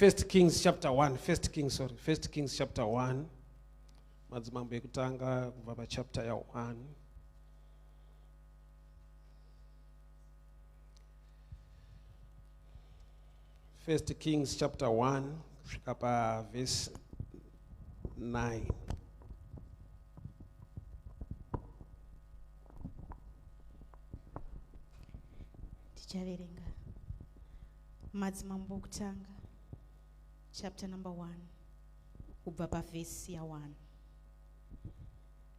1 Kings chapter 1. 1 Kings chapter 1. Madzimambo ekutanga kubva pachapter ya 1. First Kings chapter 1, kusvika pa verse 9. Tichaverenga madzimambo okutanga chapter number 1 kubva pa verse ya 1.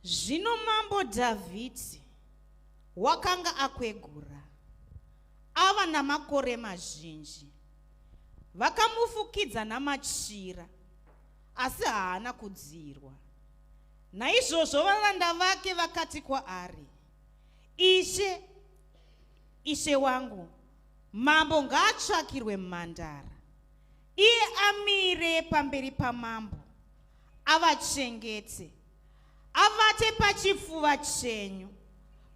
Zvino mambo Dhavhidhi wakanga akwegura, ava namakore mazhinji. Vakamufukidza namachira, asi haana kudzirwa. Naizvozvo varanda vake vakati kwaari, Ishe wangu, mambo ngaatsvakirwe mhandara, iye amire pamberi pamambo, avachengete, avate pachifuva chenyu,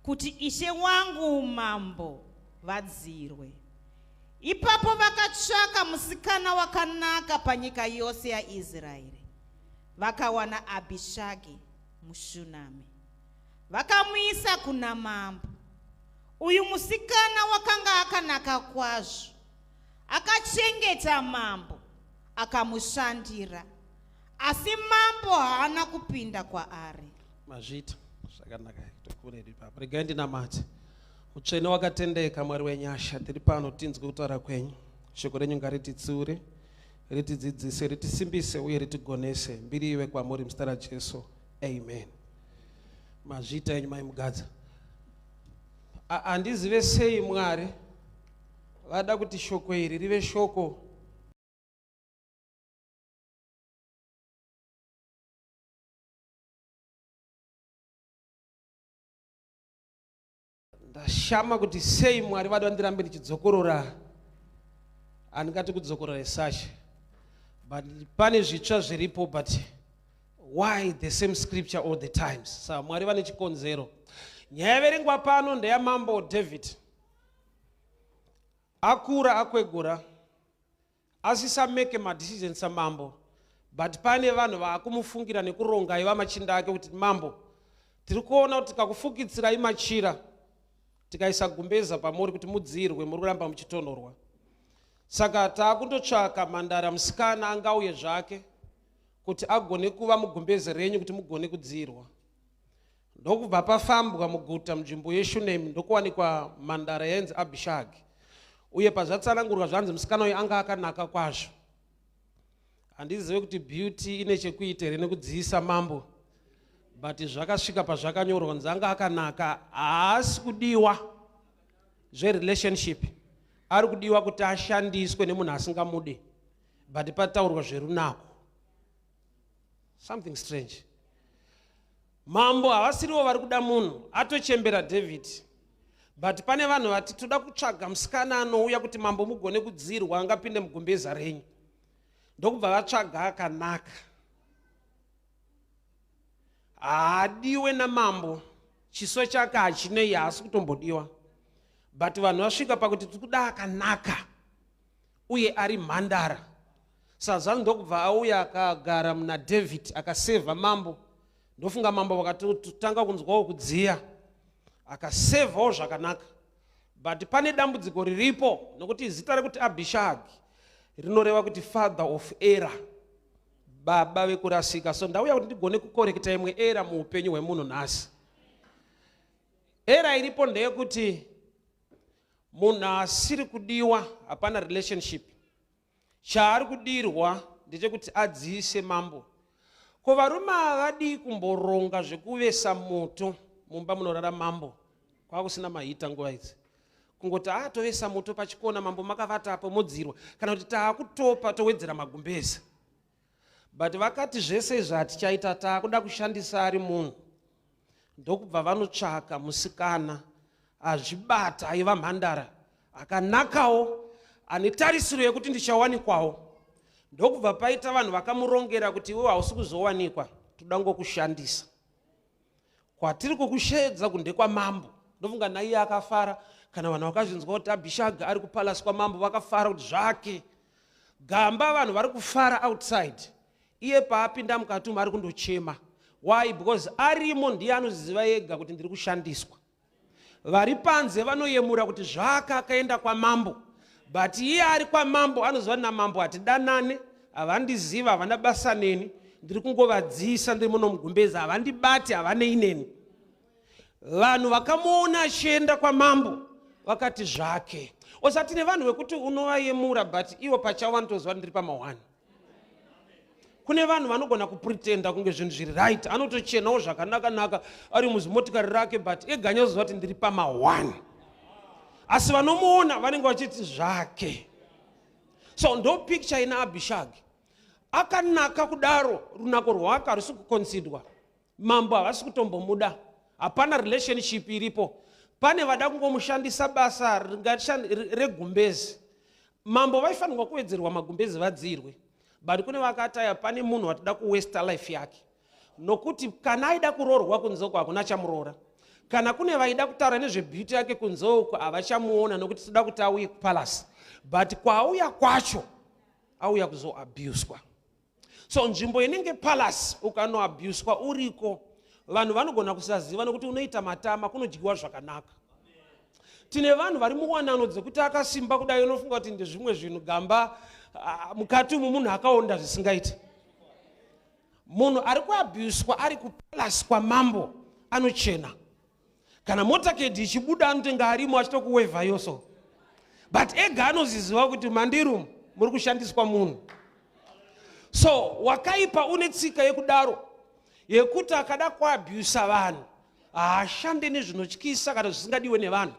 kuti ishe wangu mambo vadzirwe. Ipapo vakatsvaka musikana wakanaka panyika yose yaIsraeri, vakawana ABISHAG muShunami, vakamuisa kuna mambo. Uyu musikana wakanga akanaka kwazvo, akachengeta mambo, akamushandira, asi mambo haana kupinda kwaari. Mazvita zvakanaka tokureri papa. Regai ndinamate. Mutsvene wakatendeka, Mwari wenyasha, tiri pano tinzwe kutaura kwenyu. Shoko renyu ngarititsure, ritidzidzise, ritisimbise uye ritigonese. Mbiri iwe kwamuri muzita raJesu. Amen. Mazvita enyu maimugadza. Handizive sei Mwari vada kuti shoko iri rive shoko ndashama kuti sei Mwari vada ndirambe ndichidzokorora. Handingati kudzokorora research, but pane zvitsva zviripo, but why the same scripture all the times? Saka Mwari vane chikonzero. Nyaya yaverengwa pano ndeyamambo David. Akura akwegura, asisa make madecisions samambo, but pane vanhu vakumufungira nekuronga iva machinda ake kuti mambo, tiri kuona kuti tikakufukidzirai machira, tikaisa gumbeza pamuri kuti mudzirwe, muri kuramba muchitonorwa. Saka taakundotsvaka mhandara musikana angauye zvake kuti agone kuva mugumbeze renyu kuti mugone kudzirwa. Ndokubva pafambwa muguta munzvimbo yeShunemi ndokuwanikwa mhandara yainzi ABISHAG. Uye pazvatsanangurwa zvanzi musikana uyu anga akanaka kwazvo. Handizive kuti beauty ine chekuita here nekudziisa mambo, but zvakasvika pazvakanyorwa kunzi anga akanaka, haasi kudiwa zverelationship, ari kudiwa kuti ashandiswe nemunhu asingamude, but pataurwa zverunako. Something strange. Mambo havasiriwo vari kuda munhu, atochembera David, but pane vanhu vati toda kutsvaga musikana anouya kuti mambo mugone kudzirwa, angapinde mugumbeza renyu. Ndokubva vatsvaga akanaka, haadiwe namambo, chiso chake hachinei, haasi kutombodiwa, but vanhu vasvika pakuti tikuda akanaka uye ari mhandara. Saka ndokubva auya akagara muna David, akasevha mambo. Ndofunga mambo wakatotanga kunzwawo kudziya, akasevhawo zvakanaka. But pane dambudziko riripo, nokuti zita rekuti ABISHAG rinoreva kuti father of error, baba vekurasika. So ndauya kuti ndigone kukoreketa imwe era muupenyu hwemunhu nhasi. Era iripo ndeyekuti munhu asiri kudiwa, hapana relationship. Chaari kudirwa ndechekuti adziise mambo. Ko varume havadi kumboronga zvekuvesa moto mumba munorara mambo. Kwakusina mahita nguva idzi. Kungoti tovesa moto pachikona, mambo makavatapo modzirwa, kana kuti taakutopa towedzera magumbeza. But vakati zvese zvatichaita taakuda kushandisa ari munhu. Ndokubva vanotsvaka musikana azvibata aiva mhandara, akanakawo, ane tarisiro yekuti ndichawanikwawo. Ndokubva paita vanhu vakamurongera kuti iwe hausi kuzowanikwa, toda ngokushandisa. Kwatiri kukushedza kunde kwamambo. Ndofunga naiye akafara, kana vanhu vakazvinzwa kuti ABISHAG ari kupalasi kwamambo vakafara kuti zvake gamba vanhu vari kufara outside, iye paapinda mukati umu ari kundochema. Why? Because arimo ndiye anoziva ega kuti ndiri kushandiswa. Vari panze vanoyemura kuti zvaka akaenda kwamambo, but iye ari kwamambo anoziva namambo hatidanane, havandiziva, havana basa neni, ndiri kungovadziisa ndiri muno mugumbezi, havandibati, havanei neni. Vanhu vakamuona achienda kwamambo vakati zvake. Usati nevanhu vekuti unovayemura but ivo pachavo vanotoziva ndiri pama1. Kune vanhu vanogona kupretenda kunge zvinhu zviri right, anotochenawo zvakanaka ari muzimotikari rake but ega anyoziva kuti ndiri pama1. Asi vanomuona vanenge vachiti zvake. So ndo picture ina ABISHAG. Akanaka kudaro, runako rwake harisi kuconsidwa. Mambo havasi kutombomuda. Hapana relationship iripo. Pane vada kungomushandisa basa regumbezi. Mambo vaifanirwa kuwedzerwa magumbezi vadzirwe. But kune vakataya pane munhu watida kuwaste life yake. Nokuti kana aida kuroorwa kunzoko hakuna chamurora. Kana kune vaida kutaura nezvebeauty yake kunzoko havachamuona nokuti toda kuti auye kupalace. But kwaauya kwacho auya kuzoabuswa. So nzvimbo inenge palace ukanoabuswa uriko, vanhu vanogona kusaziva nokuti unoita matama kunodyiwa zvakanaka. Tine vanhu vari muwanano dzekuti akasimba kudai unofunga kuti ndezvimwe zvinhu gamba mukati umu munhu akaonda zvisingaiti. Munhu ari kuabuswa ari kupalace kwamambo anochena. Kana motakedi ichibuda anotenga arimo achitokuwevha yoso. But ega anoziziva kuti mandiru muri kushandiswa munhu. So wakaipa une tsika yekudaro yekuti akada kuabusa vanhu haashande nezvinotyisa kana zvisingadiwe nevanhu.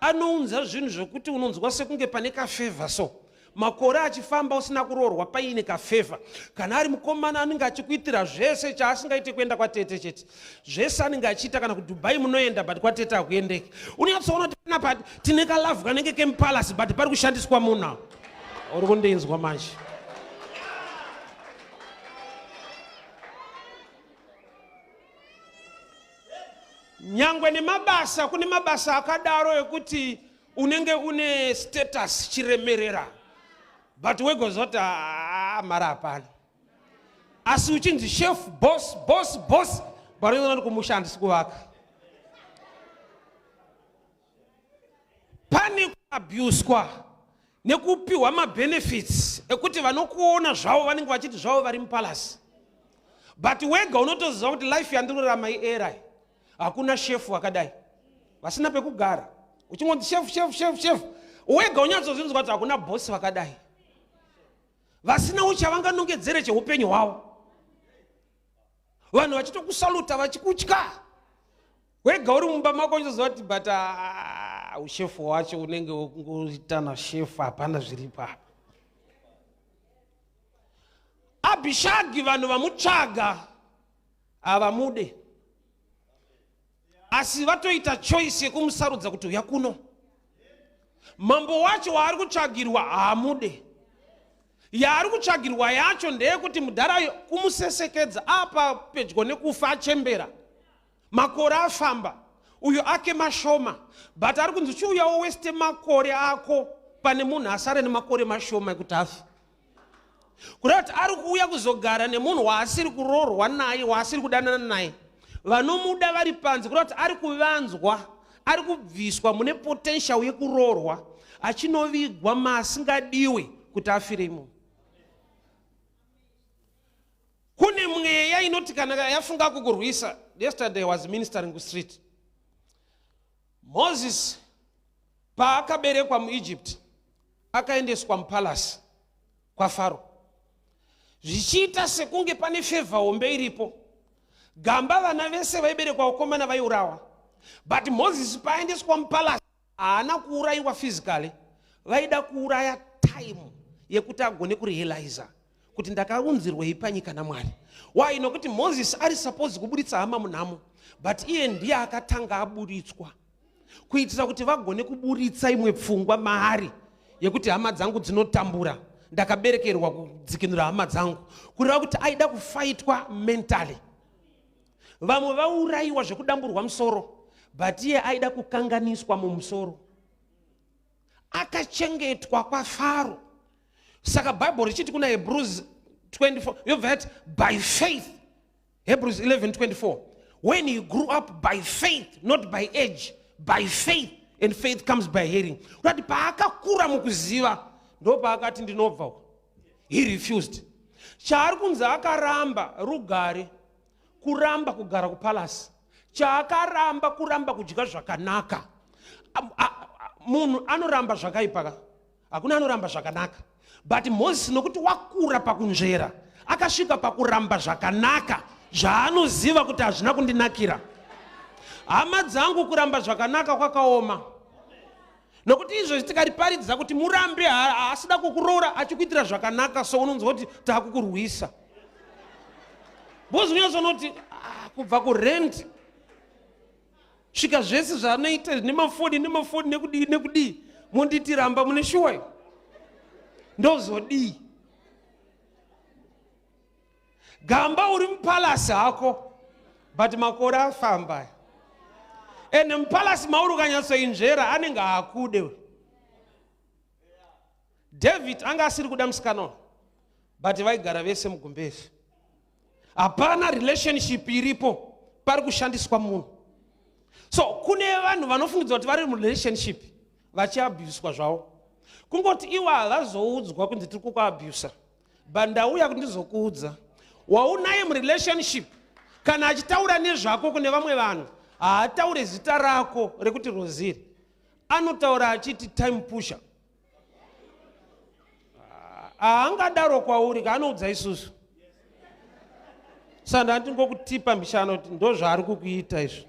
Anounza zvinhu zvokuti unonzwa sekunge pane kafevha so. Makore achifamba usina kuroorwa paine kafevha. Kana ari mukomana anenge achikuitira zvese chaasingaite kuenda kwatete chete. Zvese anenge achiita kana kuDubai munoenda but kwatete hakuendeki. Unyatsoona kuti panapa tine kalavhu kanenge kemupalace but pari kushandiswa munhu. Uri kundinzwa manje. Nyangwe nemabasa, kune mabasa akadaro ekuti unenge une status chiremerera. But wegozota mara hapana. Asi uchinzi chef, boss, bari unona kumushandisa kuvaka. Pani kuabuswa nekupiwa mabenefits ekuti vanokuona zvavo vanenge vachiti zvavo vari mupalace. But wega unotoziva kuti life yandirorama iera. Hakuna chef wakadai. Vasina pekugara. Uchingonzi chef. Wega unyatsozinzwa kuti hakuna boss wakadai. Vasina uchavanganongedzere cheupenyu hwavo. Vanhu vachitokusaluta vachikutya. Wega uri mumba mako uchizoziva kuti but ushefu wacho unenge ungoitana chef hapana zviripo apa. ABISHAG vanhu vamutsvaga havamude. Asi vatoita choice yekumusarudza kuti uya kuno. Mambo wacho waari kutsvagirwa haamude. Yaari kutsvagirwa yacho ndeyekuti mudhara kumusesekedza apa pedyo nekufa achembera. Makore afamba. Uyo ake mashoma. But ari kunzi chiuya woweste makore ako pane munhu asare nemakore mashoma ekuti afe. Kureva kuti ari kuuya kuzogara nemunhu waasiri kuroorwa naye, waasiri kudanana naye. Vanomuda vari panze kureva kuti ari kuvanzwa, ari kubviswa mune potential yekuroorwa, achinovigwa maasingadiwe kuti afire imomo. Kune mweya inoti kana yafunga kukurwisa. Yesterday I was ministering ku street. Moses paakaberekwa muEgypt akaendeswa mupalace kwa Faro. Zvichiita sekunge pane favor hombe iripo. Gamba vana vese vaiberekwa ukomana vaiurawa. But Moses paendeswa mupalace haana kuurayiwa physically. Vaida kuuraya time yekuti agone kurealize kuti ndakaunzirwei panyika naMwari. Why? Nokuti Moses ari supposed kuburitsa hama munhamo, but iye ndiye akatanga aburitswa. Kuitira kuti vagone kuburitsa imwe pfungwa maari yekuti hama dzangu dzinotambura, ndakaberekerwa kudzikinura hama dzangu. Kureva kuti aida kufaitwa mentally. Vamwe vaurayiwa zvekudamburwa musoro, but iye aida kukanganiswa mumusoro. Akachengetwa kwa Faro Saka Bible richiti kuna Hebrews 24. You've heard by faith. Hebrews 11:24. When you grew up by faith, not by age, by faith, and faith comes by hearing. Kuti paakakura mukuziva ndo paakati ndinobva. He refused. Chaari kunzi akaramba rugare, kuramba kugara kupalasi. Chaakaramba kuramba kudya zvakanaka. Munhu anoramba zvakaipa. Hakuna anoramba zvakanaka. But Moses nokuti wakura pakunzvera, akasvika pakuramba zvakanaka, zvaanoziva kuti hazvina kundinakira. Hama dzangu kuramba zvakanaka kwakaoma. Nokuti izvo tikariparidza kuti murambe asida kukuroora achikuitira zvakanaka, so unonzwa kuti taakukurwisa. Bozi unyazonoti kubva kurent svika zvese zvaanoita nemafoni nekudii munditi ramba mune shuwa ndozodii. Gamba uri mupalasi hako but makore afamba ene mupalasi mauri ukanyatsoinzvera anenge akude. David anga asiri kuda musikana but vaigara vese mugumbezi. Hapana relationship iripo, pari kushandiswa munhu. So kune vanhu vanofungidzwa kuti vari murelationship vachiabhuswa zvavo. Kungoti iwe havazoudzwa kunzi tiri kukuabhusa, but ndauya kuti ndizokuudza. Waunaye murelationship kana achitaura nezvako kune vamwe vanhu haataure zita rako rekuti Roziri, anotaura achiti time pusher. Haangadaro kwauri kaanoudza isusu. Saka ndandingokutipa mbishano kuti ndo zvaari kukuita izvo.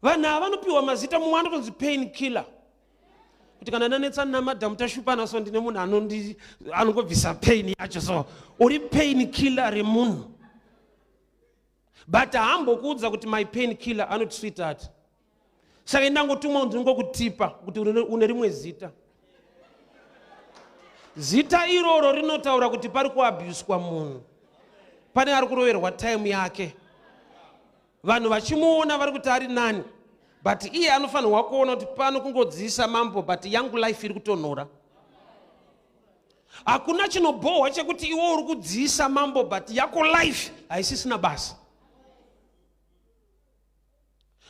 Vanhu ava vanopiwa mazita, mumwe anotonzi pain killer. Kuti kana ndanetsana namadhamu tashupana so ndine munhu anongobvisa pain yacho, so uri pain killer remunhu. But haambokuudza kuti my pain killer anoti sweetheart. Saka ndangotumwa ndingokutipa kuti une rimwe zita. Zita iroro rinotaura kuti pari kuabhuswa munhu, pane ari kuroverwa time yake. Vanhu vachimuona vari kuti ari nani, but iye anofanirwa kuona kuti pano kungodziisa mambo but yangu life iri kutonhora. Hakuna chinobohwa chekuti iwe uri kudziisa mambo but yako life haisisina basa.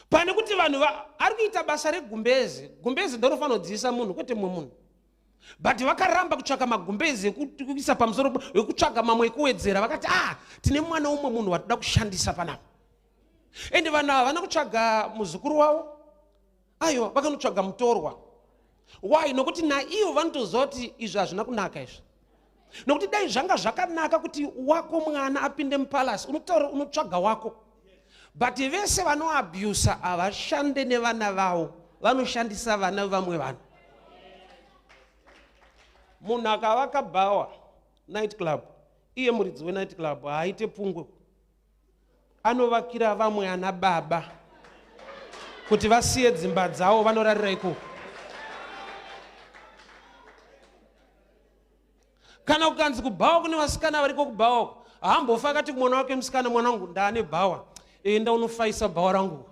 Pane kuti vanhu ari kuita basa regumbezi. Gumbezi ndorofanirwa kudziisa munhu kwete mumwe munhu. But vakaramba kutsvaka magumbezi ekuisa pamusoro ekutsvaka mamwe ekuwedzera. Vakati tine mwana umwe munhu watoda kushandisa panapa. Ende vanhu ava vana kutsvaga muzukuru wavo, aiwa vakanotsvaga mutorwa. Why? Nokuti naivo vanotoziva kuti izvi hazvina kunaka izvi. Nokuti dai zvanga zvakanaka kuti wako mwana apinde mupalasi, unotaura unotsvaga wako. But vese vanoabhusa havashande nevana vavo, vanoshandisa vana vamwe vanhu. Munhu akavaka bhawa night club, iye muridzi wenight club haaite pungwe. Anovakira vamwe ana baba kuti vasiye dzimba dzavo vanorarira ikoko. Kana kukanzi kubhawa kune vasikana variko kubhawa, haambofa akati kumwana wake musikana, mwanangu ndaane bhawa, enda unofaisa bhawa rangu.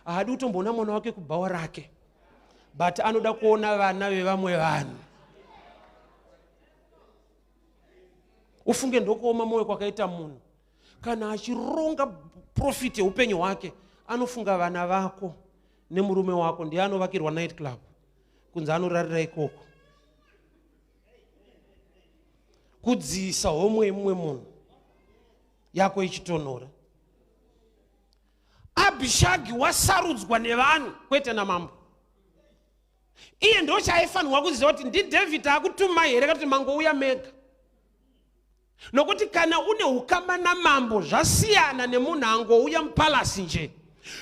Haadi kutomboona mwana wake kubhawa rake, but anoda kuona vana vevamwe vanhu. Ufunge ndokuoma moyo kwakaita munhu. Kana achironga profit yeupenyu hwake, anofunga vana vako nemurume wako ndiye anovakirwa night club kunzi anorarira ikoko. Kudziisa homwe mumwe munhu yako ichitonhora. Abishagi wasarudzwa nevanhu kwete namambo. Iye ndo chaaifanirwa kuziva kuti ndiDhavhidhi akutuma here kuti mangouya mega. Nokuti kana une ukama namambo zvasiyana nemunhu angouya mupalasi nje.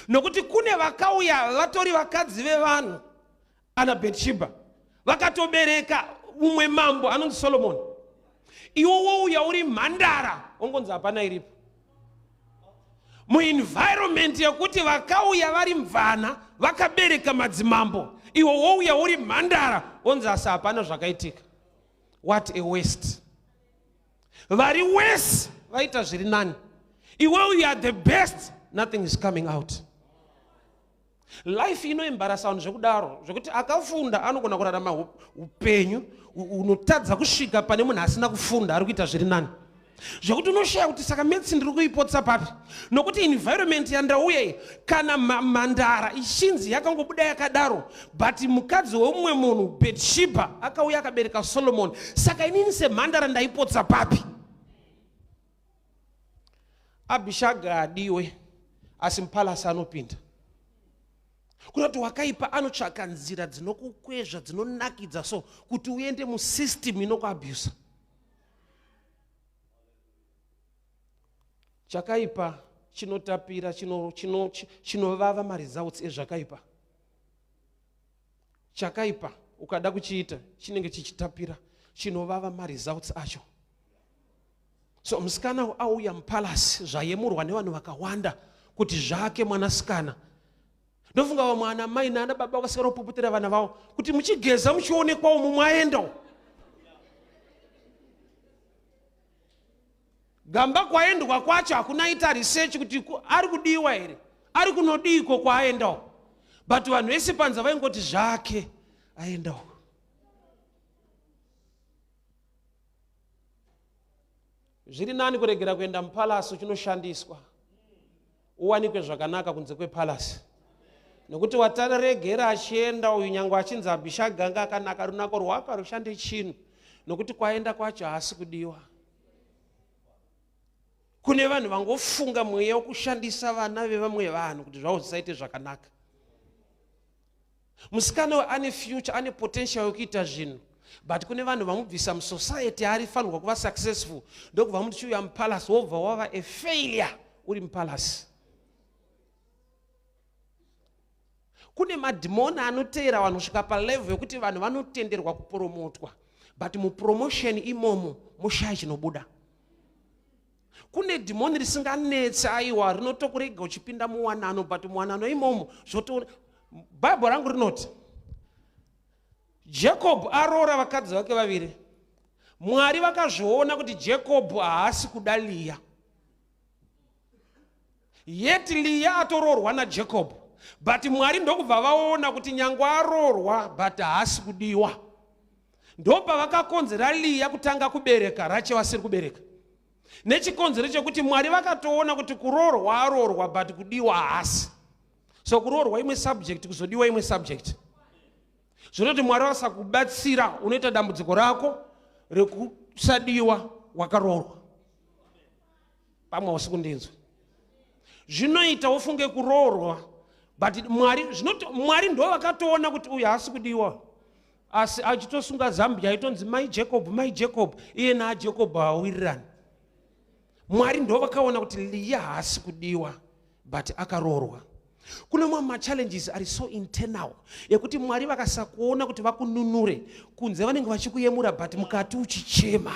Nokuti kune vakauya vatori vakadzi vevanhu ana Bethsheba vakatobereka umwe mambo anonzi Solomoni. Iwo wouya uri mhandara ongonzi hapana iripo. Muenvironment yekuti vakauya vari mvana vakabereka madzimambo, iwo wouya uri mhandara onzi asi hapana zvakaitika. What a waste. Vari worse vaita zviri nani. Iwe you are the best, nothing is coming out. life inoembarasa vanhu zvekudaro zvekuti akafunda anogona kurarama upenyu unotadza kusvika pane munhu asina kufunda ari kuita zviri nani, zvekuti unoshaya kuti saka medicine ndiri kuipotsa papi, nokuti environment yandauya iyi kana mhandara ichinzi yakangobuda yakadaro, but mukadzi wemumwe munhu Bathsheba akauya akabereka Solomon, saka inini semhandara ndaipotsa papi. ABISHAG adiwe asi mupalasi anopinda. Kunoti wakaipa anotsvaka nzira dzinokukwezva dzinonakidza so kuti uende musystem inokuabuse. Chakaipa chinotapira chinovava maresults ezvakaipa. Chakaipa ukada kuchiita chinenge chichitapira chinovava maresults acho. So musikana auya mupalasi zvayemurwa nevanhu vakawanda kuti zvake mwanasikana. Ndofunga vamwe ana mai nana baba vakasara kupopotera vana vavo kuti muchigeza muchionekwawo mumwaenda. Gamba kwaendwa kwacho hakunaita research kuti ari kudiwa here, ari kunodiko kwaendawo. But vanhu vese panza vaingoti zvake aendawo. Zviri nani kuregera kuenda mupalasi uchinoshandiswa uwanikwe zvakanaka kunze kwepalasi. Nokuti wataregera achienda uyu nyangwe achinzi ABISHAG ganga akanaka runako rwaka rushande chinhu nokuti kwaenda kwacho haasi kudiwa. Kune vanhu vangofunga mweya wokushandisa vana vevamwe vanhu kuti zvavo zvisaite zvakanaka. Musikana ane future, ane potential yokuita zvinhu, but kune vanhu vamubvisa musociety ari fanirwa kuva successful ndokubva muti chiuya mupalasi wobva wava a failure uri mupalasi. Kune madhimoni anoteera vanhu kusvika palevel yokuti vanhu vanotenderwa kupromotwa, but mupromotion imomo mushaya chinobuda. Kune dhimoni risinganetsa aiwa rinotokurega uchipinda muwanano, but muwanano imomo zvoto. Bible rangu rinoti Jacob arora vakadzi vake vaviri. Mwari vakazviona kuti Jacob haasi kuda Leah, yet Leah atororwa naJacob, but Mwari ndokubva vaona kuti nyangwe arorwa but haasi kudiwa. Ndopa vakakonzera Leah kutanga kubereka Rachel asiri kubereka. Nechikonzero chekuti Mwari vakatoona kuti kurorwa arorwa but kudiwa haasi. So kurorwa imwe subject, kuzodiwa imwe subject. Zvinoti Mwari vasakubatsira unoita dambudziko rako rekusadiwa wakarorwa. Pamwe usiku ndinzwa. Zvinoita ufunge kurorwa, but Mwari ndo vakatoona kuti uyu haasi kudiwa. Asi achitosunga Zambia aitonzi mai Jacob, iye naJacob hawirirani. Mwari ndo vakaona kuti Leah haasi kudiwa but akarorwa. Kuna mamwe challenges are so internal yekuti Mwari vakasakuona kuti vakununure kunze vanenge vachikuyemura but mukati uchichema.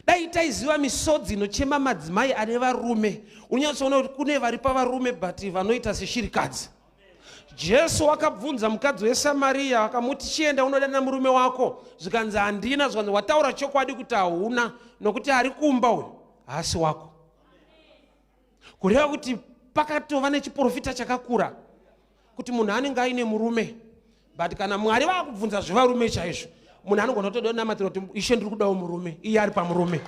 Dai taiziva misodzi inochema madzimai ane varume, unyatsoona kuti kune vari pavarume but vanoita seshirikadzi. Jesu wakabvunza mukadzi weSamaria akamuti chienda unodana murume wako, zvikanzi handina, zvikanzi wataura chokwadi kuti hauna, nokuti ari kumba uyu haasi wako. Kureva kuti pakatova nechiprofita chakakura kuti munhu anenge aine murume, but kana Mwari vakubvunza zvevarume chaizvo, munhu anogona kutonamatira kuti Ishe ndiri kudawo murume, iye ari pamurume.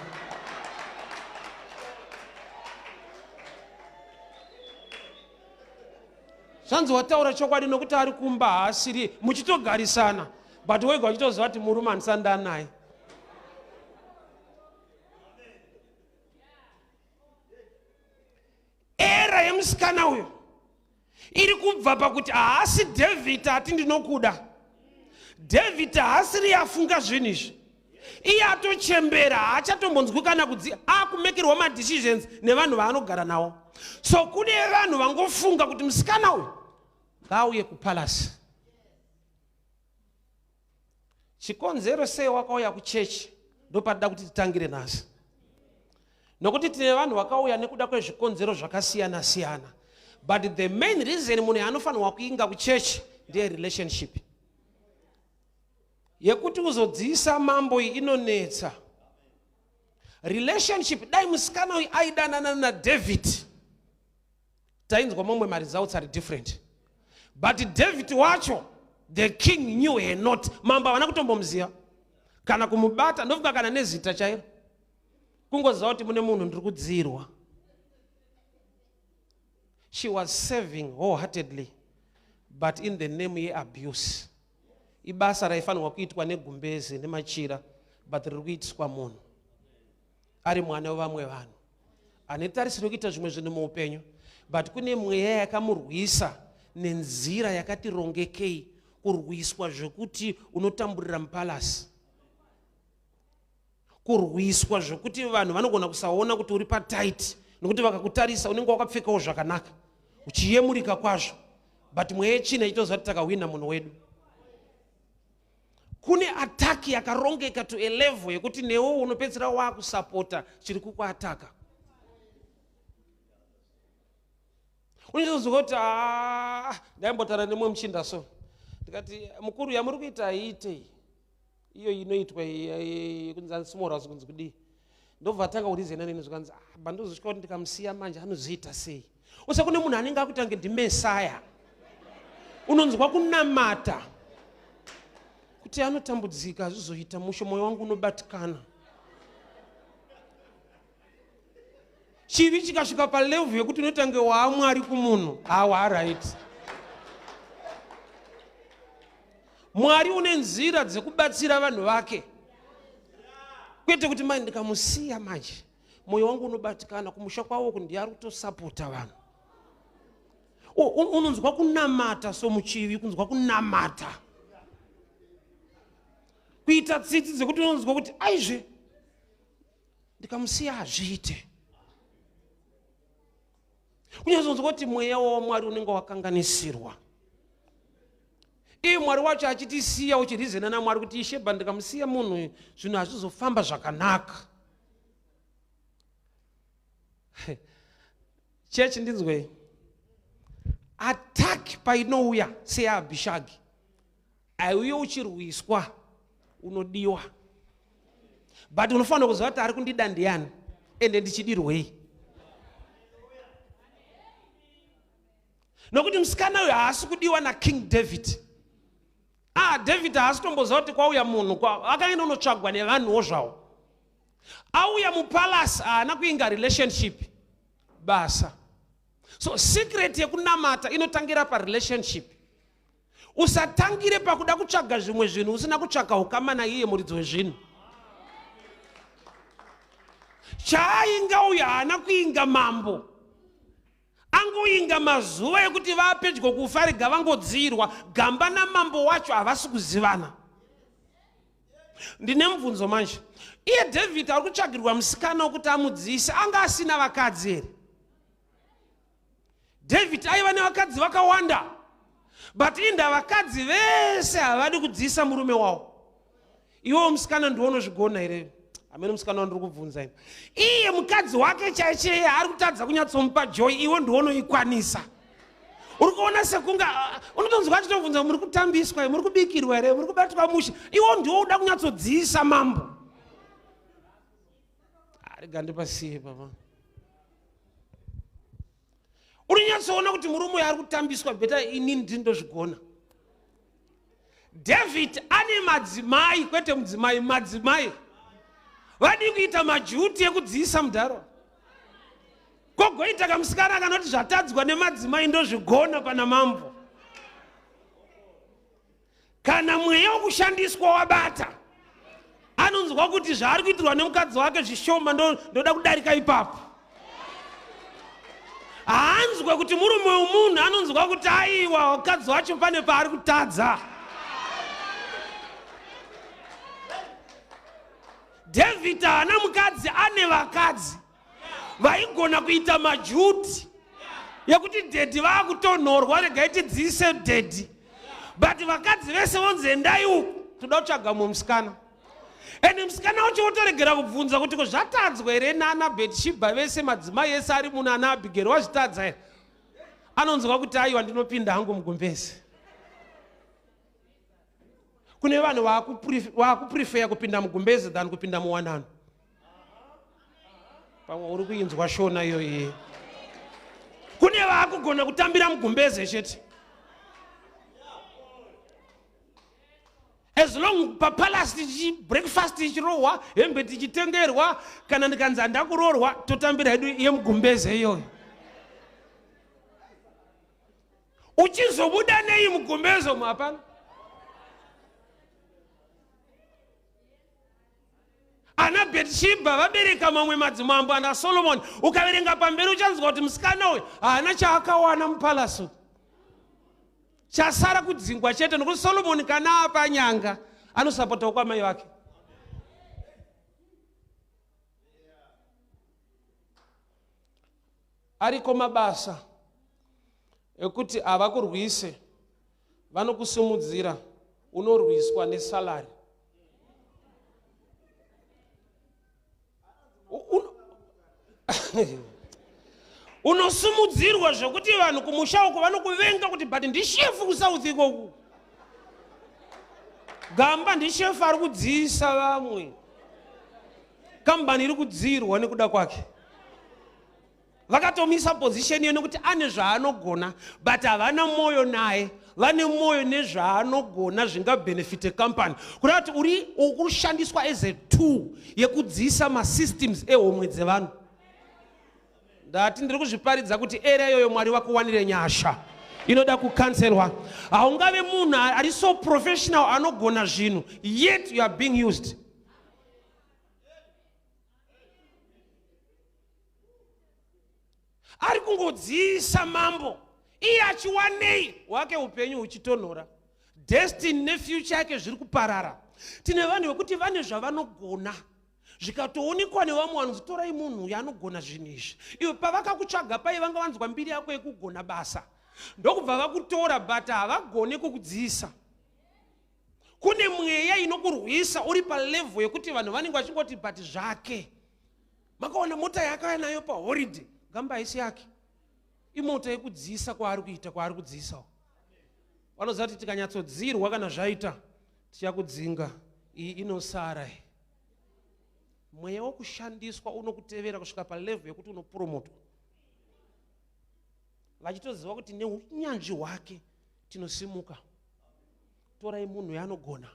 Zvanzi wataura chokwadi nokuti ari kumba haasiri, muchitogarisana but wega uchitoziva kuti murume handisanda naye. Era yemusikana uyo iri kubva pakuti haasi David ati ndinokuda. David haasiri afunga zvinhu izvi. Iye atochembera, haachatombonzwi kana akumekerwa madecisions nevanhu vaanogara navo. So kune vanhu vangofunga kuti musikana uyu ngauye kupalasi. Chikonzero sei wakauya kuchechi ndopada kuti titangire nhasi. Nokuti tine vanhu vakauya nekuda kwezvikonzero zvakasiyana siyana, but the main reason munhu anofanirwa kuinga kuchechi ndeye relationship. Yekuti uzodziisa mambo iyi inonetsa. Relationship, dai musikana uyu aidanana naDavid, tainzwa momwe ma results are different. But David wacho, the king knew her not. Mambo wana kutombomuziva kana kumubata ndofunga kana nezita chairo kungoziva kuti mune munhu ndiri kudzirwa. She was serving wholeheartedly, but in the name ye abuse. Ibasa raifanirwa kuitwa negumbeze nemachira, but riri kuitiswa munhu ari mwana wevamwe vanhu ane tarisiro kuita zvimwe zvinhu muupenyu, but kune mweya yakamurwisa nenzira yakati rongekei, kurwiswa zvekuti unotamburira mupalasi, kurwiswa zvekuti vanhu vanogona kusaona kuti uri pataiti nekuti vakakutarisa unenge wakapfekawo zvakanaka uchiyemurika kwazvo, but mweya yechina ichitoziva kuti takahwina munhu wedu. Kune ataki yakarongeka to a level yekuti newo unopedzera wakusapota chiri kukuataka. Unizozwa kuti ndaimbotara nemwe muchinda so ndikati mukuru yamuri kuita iite iyo inoitwa kunzanzi smallhouse kunzi kudii, ndobva tanga urizena neni zvakanzi bandozosvika kuti ndikamusiya manje anozoita sei. Usa kune munhu anenge akutange ndimesaya, unonzwa kunamata kuti anotambudzika azvizoita musho, moyo wangu unobatikana. Chivi chikasvika palevel yekuti unotange waamwari kumunhu, right. Mwari une nzira dzekubatsira vanhu vake, kwete kuti mai ndikamusiya manje moyo wangu unobatikana, kumusha kwawo ndiyari kutosapota vanhu. Unonzwa kunamata somuchivi, kunzwa kunamata kuita tsitsi dzekuti unonzwa kuti aizve ndikamusiya hazviite. Kunyazonzwa kuti mweya waMwari unenge wakanganisirwa. Iye Mwari wacho achitisiya uchirizena naMwari kuti isheba ndikamusiya munhu zvinhu hazvizofamba zvakanaka. Church ndinzwe, attack painouya seABISHAG aiuye uchirwiswa unodiwa, but unofanira kuziva kuti ari kundida ndiani ende ndichidirwei. Nokuti musikana uyu haasi kudiwa naKing David. David haasi kutomboziva kuti kwauya munhu akaenda unotsvagwa nevanhuwo zvavo. Auya mupalasi haana kuinga relationship basa. So secret yekunamata inotangira parelationship. Usatangire pakuda kutsvaga zvimwe zvinhu usina kutsvaga ukama naiye muridzi wezvinhu. Chaainga uyu haana kuinga mambo, angoinga mazuva ekuti vapedyo kufa rega vangodzirwa, gamba namambo wacho havasi kuzivana. Ndine mubvunzo manje, iye David ari kutsvagirwa musikana wekuti amudziise, anga asina vakadzi here? David aiva nevakadzi vakawanda, but inda vakadzi vese havadi kudziisa murume wavo. Iwo musikana ndiwonozvigona here? Amene musikana wandiri kubvunza ine. Iye mukadzi wake chaiche ari kutadza kunyatsomupa joy, iwo ndiwonoikwanisa. Uri kuona sekunga unotonzwa achitobvunza muri kutambiswa, muri kubikirwa here, muri kubatwa musha, iwo ndiwo uda kunyatsodziisa mambo. Rega ndipasiye baba. Urinyatsoona kuti murume uyu ari kutambiswa, beta inini ndindozvigona. David ane madzimai, kwete mudzimai, madzimai vadi kuita majuti ekudziisa mudharo. Kogoita kamusikana kanoti zvatadzwa nemadzimai ndozvigona pana mambo. Kana mweya wokushandiswa wabata, anonzwa kuti zvaari kuitirwa nemukadzi wake zvishoma ndoda kudarika ipapo. Haanzwe kuti murume womunhu, anonzwa kuti aiwa mukadzi wacho pane paari kutadza. David haana mukadzi, ane vakadzi vaigona kuita majuti yekuti dhedhi vaakutonhorwa rega itidziise dhedhi, but vakadzi vese vonzi endai uku toda kutsvaga musikana. Ende musikana wacho wotoregera kubvunza kuti zvatadzwa here naana Bhetishebha vese madzimai ese ari muno ana Abhigeri wazvitadza here? Anonzwa kuti aiwa ndinopinda hangu mugumbezi. Kune vanhu vakuprefer kupinda mugumbezi than kupinda muwanano. Pamwe uri kuinzwa shona iyoyi. Kune vaakugona kutambira mugumbeze chete. As long papalasi breakfast ichirohwa, hembe tichitengerwa, kana ndikanzi ndakuroorwa, totambira hedu yemugumbeze iyoyo. Uchizobuda nei mugumbezo mapana? Ana Bethsheba vabereka mamwe madzimambo ana Solomon, ukaverenga pamberi uchanzwa kuti musikana uyu haana chaakawana mupalaso. Chasara kudzingwa chete nokuti Solomon kana apa nyanga anosapota kwa mai vake. Ariko mabasa ekuti avakurwise vanokusumudzira unorwiswa nesalari. Unosumudzirwa zvekuti vanhu kumusha uko vanokuvenga kuti but ndishefu kusouth ikoku. Gamba ndishefu ari kudziisa vamwe. Kambani iri kudzirwa nekuda kwake. Vakatomisa position iyo nekuti ane zvaanogona but havana moyo naye. Vane moyo nezvaanogona zvingabenefite company. Kurati uri ukushandiswa as a tool yekudziisa masystems ehomwe dzevanhu. Ndati ndiri kuzviparidza kuti area iyoyo Mwari wakuwanire nyasha inoda kukanselwa. Haungave munhu ari so professional anogona zvinhu yet you are being used. Ari kungodziisa mambo iye achiwanei wake upenyu uchitonhora. Destiny nefuture yake zviri kuparara. Tine vanhu vekuti vane zvavanogona zvikatoonekwa nevamwe vanhu torai munhu yanogona zvinhu izvi. Iwe pavakakutsvaga pai vanga vanzwa mbiri yako yekugona basa ndokubva vakutora but havagone kukudziisa. Kune mweya inokurwisa uri palevel yekuti vanhu vanenge vachingoti but zvake. Makaona mota yakauya nayo paholiday gamba haisi yake. Imota yekudziisa kwaari kuita kwaari kudziisa. Vanoziva kuti tikanyatsodzirwa kana zvaita tichakudzinga iyi inosara. Mweya wokushandiswa unokutevera kusvika palevel yekuti unopromotwa. Vachitoziva kuti neunyanzvi hwake tinosimuka. Torai munhu yanogona.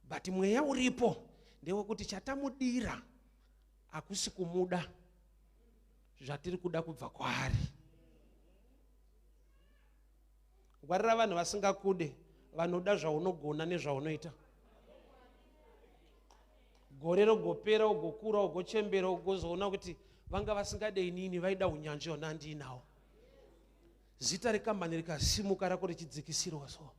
But mweya uripo ndewekuti chatamudira hakusi kumuda zvatiri kuda kubva kwaari. Ngwarira vanhu vasingakude vanoda zvaunogona nezvaunoita. Gore rogopera ugokura ugochembera ugozoona kuti vanga vasingadei nini vaida unyanzvi hona ndinawo. Zita rekambani rikasimuka rako richidzikisirwa so.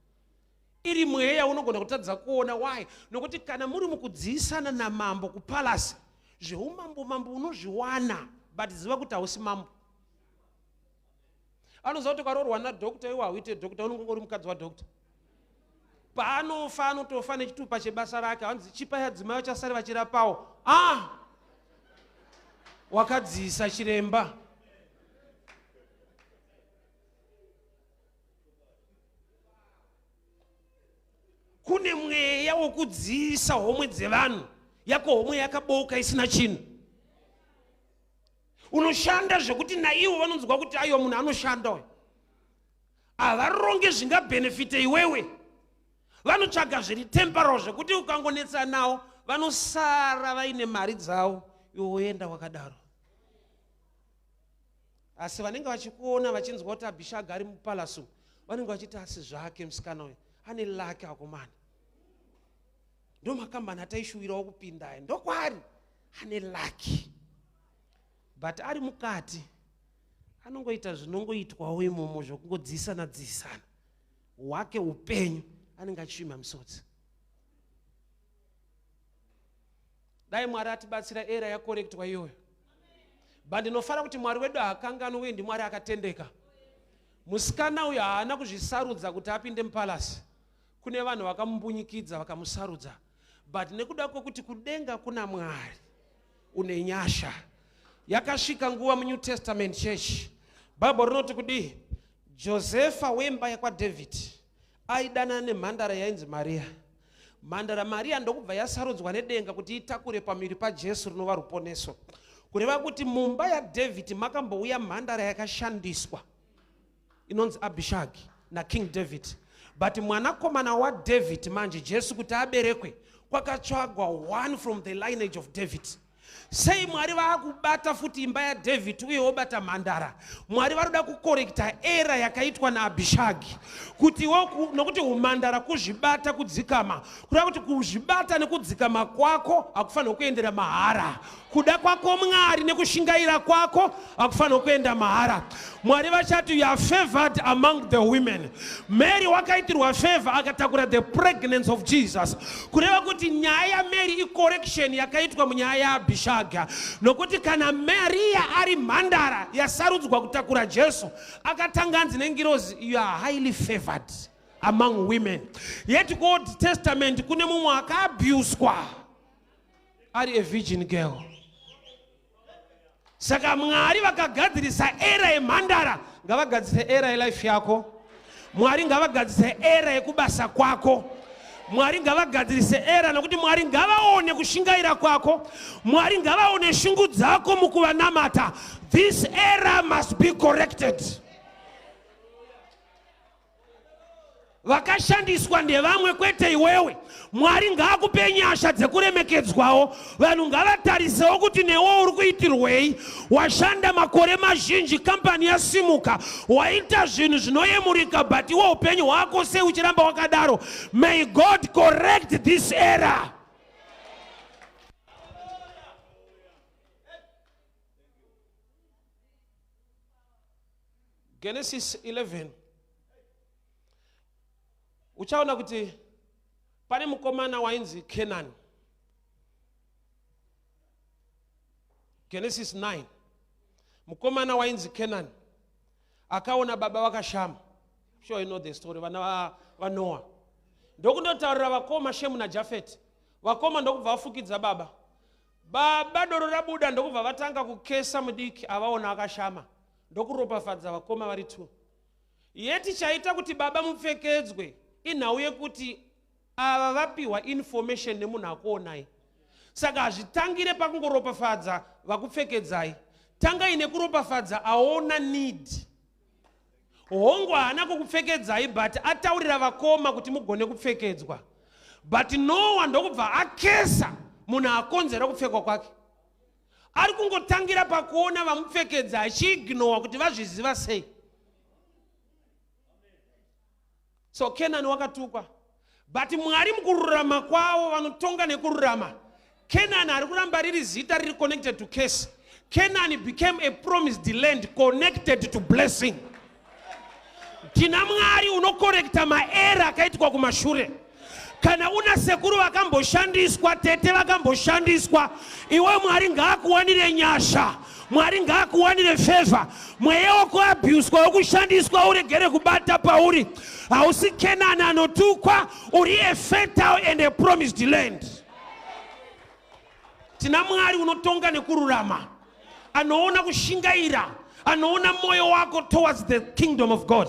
Iri mweya unogona kutadza kuona why nokuti kana muri mukudziisana namambo kupalasi zveumambo mambo unozviwana but ziva kuti hausi mambo. Anoziva kuti ukaroorwa nadhokta iwe hauite dhokta unongori mukadzi wadhokta. Paanofa anotofa nechitupa chebasa rake hanzi chipai adzimai vachasari vachirapawo. Wakadziisa chiremba. Kune mweya wokudziisa homwe dzevanhu yako homwe yakabouka isina chinhu. Unoshanda zvekuti naivo vanonzwa kuti aiwa munhu anoshanda uyu. Havaronge zvingabenefite iwewe. Vanotsvaga zviri temporal zvekuti ukangonetsa nawo vanosara vaine mari dzavo iwe woenda wakadaro. Asi vanenge vachikuona vachinzwa kuti ABISHAG ari mupalace vanenge vachiti asi zvake musikana uyu ane lake akomana. Ndomakambani ataishuwirawo kupinda ndokwaari ane lake. But ari mukati anongoita zvinongoitwawo imomo zvokungodziisana dziisana. Wake upenyu anenge achishima misodzi. Dai Mwari atibatsira era yakorektwa iyoyo. But ndinofara kuti Mwari wedu hakanganwi uye ndiMwari akatendeka. Musikana uyu haana kuzvisarudza kuti apinde mupalasi. Kune vanhu vakamubunyikidza vakamusarudza. But nekuda kwokuti kudenga kuna Mwari une nyasha. Yakasvika nguva muNew Testament church. Bible rinoti kudii? Josefa wemba yakwaDavid aidana nemhandara yainzi Maria. Mhandara Maria ndokubva yasarudzwa nedenga kuti itakure pamiri paJesu rinova ruponeso. kureva kuti mumba yaDavid makambouya mhandara yakashandiswa inonzi ABISHAG naKing David, but mwanakomana waDavid manje Jesu kuti aberekwe kwakatsvagwa one from the lineage of David. Sei Mwari vaakubata futi imba yaDavid uye wobata mhandara? Mwari varoda kukorekta era yakaitwa naABISHAG kuti nokuti umhandara kuzvibata kudzikama, kureva kuti kuzvibata nekudzikama kwako akufanira kuendera mahara, kuda kwako Mwari nekushingaira kwako akufanira kuenda mahara. Mwari vachati you are favored among the women. Mary wakaitirwa favor akatakura the pregnancy of Jesus, kureva kuti nyaya yaMary icorrection yakaitwa munyaya yaABISHAG, nokuti kana Maria ari mhandara yasarudzwa kutakura Jesu akatanganzi nengirozi, you are highly favored among women. Yet Old Testament kune mumwe akaabuswa ari a virgin girl. Saka Mwari vakagadzirisa era yemhandara, ngavagadzise era yelife yako. Mwari ngavagadzise era yekubasa kwako. Mwari ngavagadzirise era nokuti Mwari ngavaone kushingaira kwako. Mwari ngavaone shungu dzako mukuvanamata. This era must be corrected. Vakashandiswa ndevamwe kwete iwewe. Mwari ngaakupe nyasha dzekuremekedzwawo. Vanhu ngavatarisewo kuti newo uri kuitirwei. Washanda makore mazhinji, kampani yasimuka, waita zvinhu zvinoyemurika, but iwo upenyu hwako sei uchiramba wakadaro. May God correct this era. Genesis 11. Uchaona kuti pane mukomana wainzi Canaan. Genesis 9. Mukomana wainzi Canaan akaona baba vakashama. Sure you know the story, vana va Noah. Ndokundotaurira vakoma Shemu naJafeti. Vakoma ndokubva vafukidza baba. Baba doro rabuda ndokubva vatanga kukesa mudiki avaona akashama. Ndokuropafadza vakoma vari 2. Yeti chaita kuti baba mupfekedzwe inhau yekuti ava vapiwa information nemunhu akuonai. Saka hazvitangire pakungoropafadza vakupfekedzai. Tangai nekuropafadza aona need. Hongu haana kukupfekedzai but ataurira vakoma kuti mugone kupfekedzwa. But Noah ndokubva akesa munhu akonzera kupfekwa kwake. Ari kungotangira pakuona vamupfekedza achiignore kuti vazviziva sei. So Canaan wakatukwa. But Mwari mukururama kwavo vanotonga nekururama. Canaan ari kuramba riri zita riri connected to case. Canaan became a promised land connected to blessing. Tina Mwari unokorekta maera akaitwa kumashure. Kana una sekuru vakamboshandiswa, tete vakamboshandiswa, iwe Mwari ngaakuwanire nyasha. Mwari ngaakuwanire favor. Mweya wako abuswa wokushandiswa uregere kubata pauri. Hausi Canaan anotukwa, uri a fertile and a promised land. Tina Mwari unotonga nekururama. Anoona kushingaira. Anoona moyo wako towards the kingdom of God.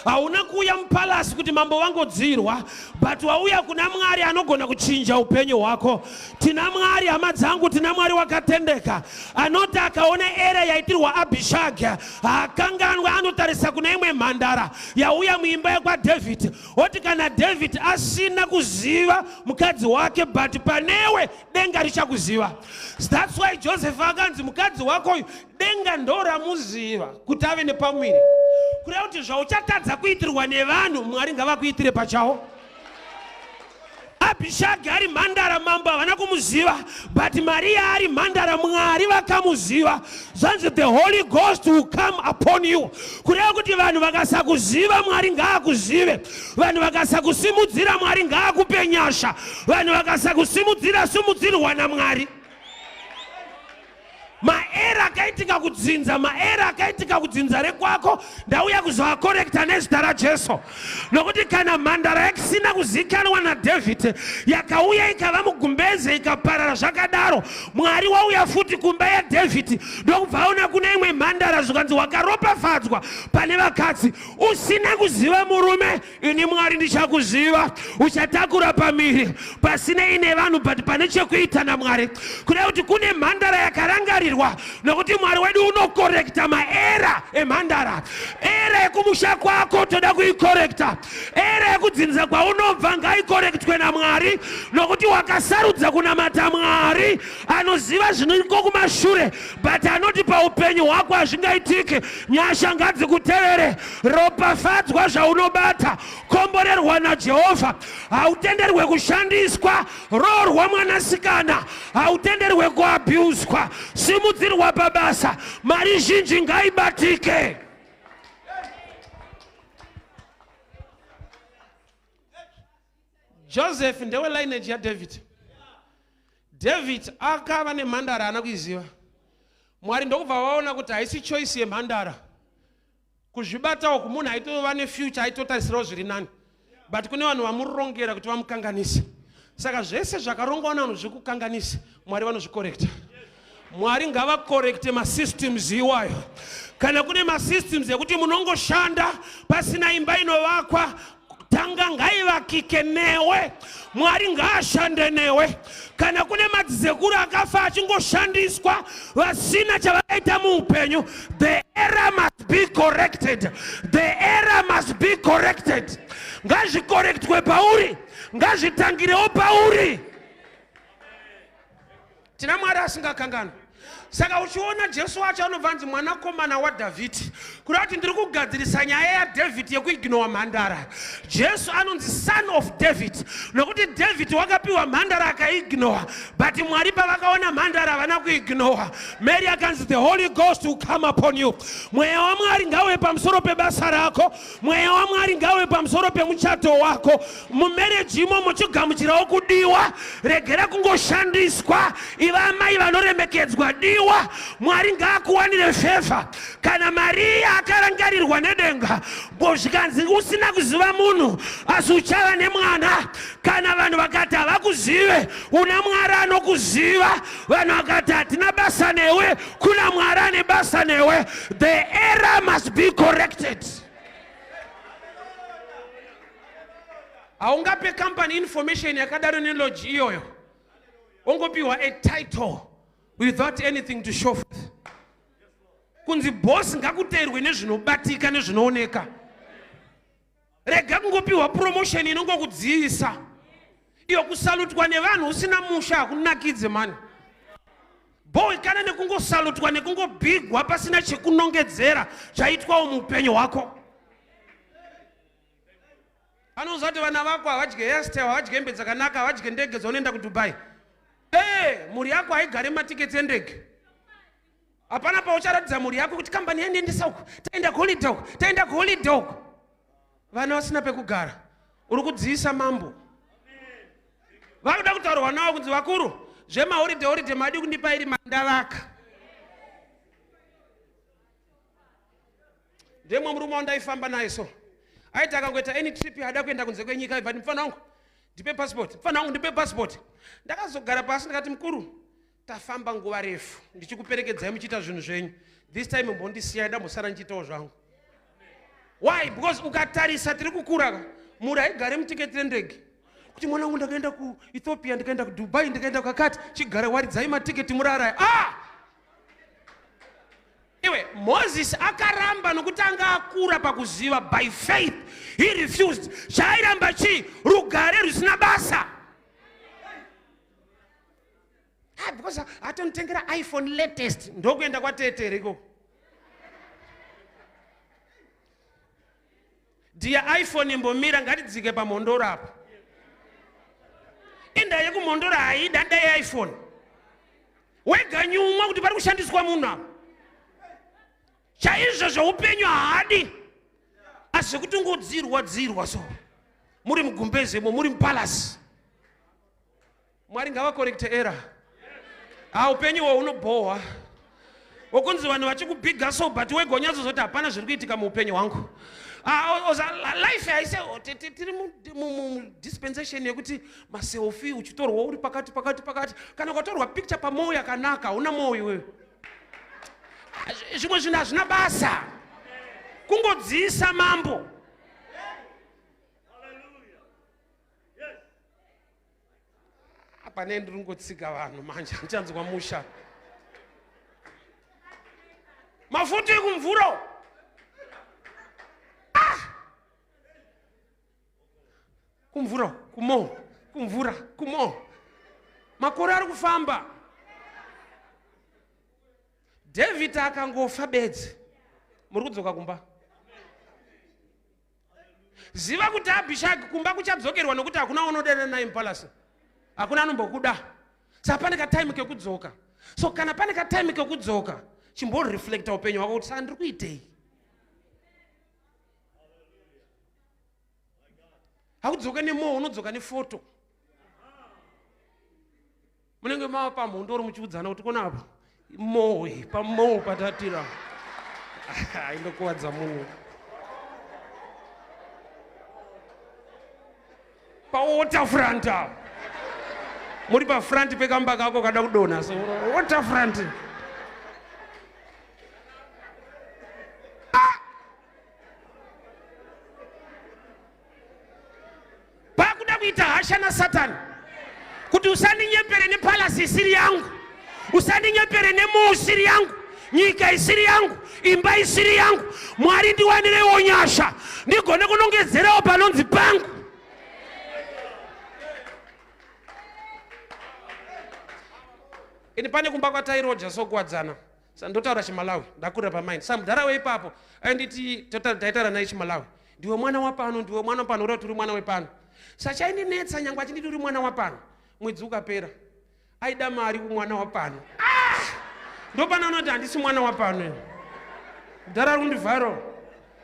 Hauna kuya mpalasi kuti mambo wangodzirwa, but wauya kuna Mwari anogona kuchinja upenyu wako. Tina Mwari hama dzangu, tina Mwari wakatendeka. Anoti akaone era yaitirwa ABISHAG, akanganwa anotarisa kuna imwe mhandara yauya muimba yakwa David. Oti kana David asina kuziva mukadzi wake, but panewe denga richakuziva. That's why Joseph akanzi mukadzi wako denga ndora muziva kuti ave nepamwiri. Kureva kuti zvauchatadza kuitirwa nevanhu Mwari ngavakuitire pachawo. ABISHAG ari mhandara mambo havana kumuziva, but Maria ari mhandara Mwari vakamuziva. Zvanzi the Holy Ghost will come upon you. Kureva kuti vanhu vakasakuziva Mwari ngaakuzive. Vanhu vakasakusimudzira Mwari ngaakupe nyasha. Vanhu vakasakusimudzira simudzirwa naMwari. Maera akaitika kudzinza, maera akaitika kudzinza rekwako, ndauya kuzoakorekta nezita raJesu. Nokuti kana mhandara yakusina kuzikanwa naDavid yakauya ikava mugumbeze ikaparara zvakadaro, Mwari wauya futi kumba yaDavid ndokubva aona kuna imwe kune mhandara zvikanzi wakaropafadzwa pane vakadzi usina kuziva murume, ini Mwari ndichakuziva, uchatakura pamiri pasinei nevanhu but pane chekuita naMwari. Kuda kuti kune mhandara yakarangarirwa nokuti Mwari wedu unokorekta maera emhandara. Era yekumusha kwako toda kuikorekta, era yekudzinza kwaunobva ngaikorektwe naMwari, nokuti wakasarudza kunamata Mwari anoziva zviniko kumashure but anoti paupenyu hwako hazvingaitike. Nyasha ngadzikutevere, ropafadzwa zvaunobata, komborerwa naJehovha, hautenderwe kushandiswa, roorwa mwanasikana, hautenderwe kuabhuswa, simudzirwa pabasa, mari zhinji ngaibatike. Joseph ndewe lineage ya David. David akava nemhandara ana kuiziva. Mwari ndokubva vaona kuti haisi choice yemhandara. Kuzvibata uku munhu aitova nefuture aitotarisirawo zviri nani. But kune vanhu vamurongera kuti vamukanganise. Saka zvese zvakarongwa navanhu zvekukanganisa, Mwari vanozvikorekta. Mwari ngavakorekte masystems iwayo. Kana kune masystems ekuti munongoshanda pasina imba inovakwa, tanga ngaivakike newe, Mwari ngaashande newe. Kana kune madzikuru akafa achingoshandiswa vasina chavakaita muupenyu, the error must be corrected. The error must be corrected. Ngazvikorektwe pauri, ngazvitangirewo pauri. Tina Mwari asingakangana. Saka uchiona Jesu wacho anobvanzi mwanakomana waDhavhidhi, kurati ndiri kugadzirisa nyaya yaDavid yekuignore mhandara. Jesu anonzi son of David, nokuti David wakapiwa mhandara akaignore, but Mwari pavakaona mhandara havana kuignore. Mary akanzi the Holy Ghost will come upon you. Mweya waMwari ngauye pamusoro pebasa rako, mweya waMwari ngauye pamusoro pemuchato wako. Mumarriage imo muchigamuchirawo kudiwa, regera kungoshandiswa, iva amai vanoremekedzwa diwa. Mwari ngaakuwanire favor. Kana Maria akarangarirwa nedenga, zvikanzi usina kuziva munhu asi uchava nemwana. Kana vanhu vakati havakuzive, una Mwari anokuziva. Vanhu vakati hatina basa newe, kuna Mwari ane basa newe. The error must be corrected. Haungape company information yakadaro neloji iyoyo, ungopiwa a title without anything to show forth. Kunzi boss ngakuteerwe nezvinobatika nezvinooneka. Rega kungopiwa promotion inongokudziisa. Iyo kusalutwa nevanhu usina musha hakunakidze mani. Boy kana nekungosalutwa nekungobhigwa pasina chekunongedzera chaitwawo muupenyu hwako. Anozati vana vako havadye hairstyle, havadye hembe dzakanaka, havadye ndege dzaunoenda kuDubai. Muri yako haigare matiketi endege. Hapana paucharatidza muri yako kuti kambani yandiendesa uku, taenda kuholiday uku, taenda kuholiday uku. Vana vasina pekugara, uri kudziisa mambo. Vakuda kutaurwa navo kunzi vakuru, zvemaholiday madi kundipa iri mandavaka. Ndemwe murume wandaifamba naye so. Aiti akangoita any trip hada kuenda kunze kwenyika, ibva mufana wangu ndipe passport, mfana wangu ndipe passport. Ndakazogara pasi ndakati mukuru, tafamba nguva refu ndichikuperekedzai muchiita zvinhu zvenyu, this time mbondisiyai ndambosara ndichitawo zvangu. Why? Because ukatarisa tiri kukura, muri haigare mutiketi rendege kuti mwana wangu ndakaenda kuEthiopia, ndikaenda kuDubai, ndikaenda kwakati, chigara waridzai matiketi murara. Iwe Moses akaramba nokuti anga akura pakuziva by faith. He refused. Chairamba chi rugare rusina basa. Because atonitengera iPhone latest ndokuenda kwatetere iko. Dia iPhone imbomira ngatidzike pamondoro apo. Enda yekumondoro haida ndai iPhone. Wega nyumwa kuti pari kushandiswa munhu apo. Chaizvo zvoupenyu haadi. Asi kuti ngodzirwa so. Muri mugumbezemo, muri mupalace. Mwari ngavakorekte era. Upenyu unobohwa. Wokunzi vanhu vachikubiga so but wegonyazo zoti hapana zviri kuitika muupenyu hwangu. Life haise tiri dispensation yekuti maselfie uchitorwa uri pakati. Kana ukatorwa picture pamoyo yakanaka, una moyo wewe. zvimwe zvinhu hazvina basa kungodziisa mambo. Apa ne ndiri ngotsika vanhu manje ndichanzwa musha mafuta ekumvuro. Kumvura kumo makore ari kufamba. David akangofa bedzi, muri kudzoka kumba. Ziva kuti ABISHAG kumba kuchadzokerwa nokuti hakuna unodana naye mupalasi, hakuna anombokuda. Saka pane katime kekudzoka. So kana pane katime kekudzoka chimboreflecta upenyu hwako kuti ndiri kuitei. Hakudzoka nemoho, unodzoka nefoto. Munenge mava pamhondo uri muchiudzana kuti kona apa moho pamoho patatira indokuwadza munhu. Pawaterfront muri pafront pekamba kako kada kudonha, so waterfront. Pakuda kuita hasha naSatani kuti usandinyepere nepalasi isiri yangu, usandinyepere nemoho isiri yangu, nyika isiri yangu, imba isiri yangu. Mwari ndiwanirewo nyasha ndigone kunongedzerawo panonzi pangu. Ini pane kumba kwatairoja sokuwadzana. Ndotaura chiMalawi, ndakurira pamaini. Samudhara weipapo ainditi taitara naye chiMalawi, ndiwe mwana wapano, ndiwe mwana wapano, uri turi mwana wepano. Sachaindinetsa nyangwe achinditi uri mwana wapano. Mwedzi ukapera aida mari kumwana wapano. Ndopana unoti handisi mwana wapano. Mudhara ari kundivharo,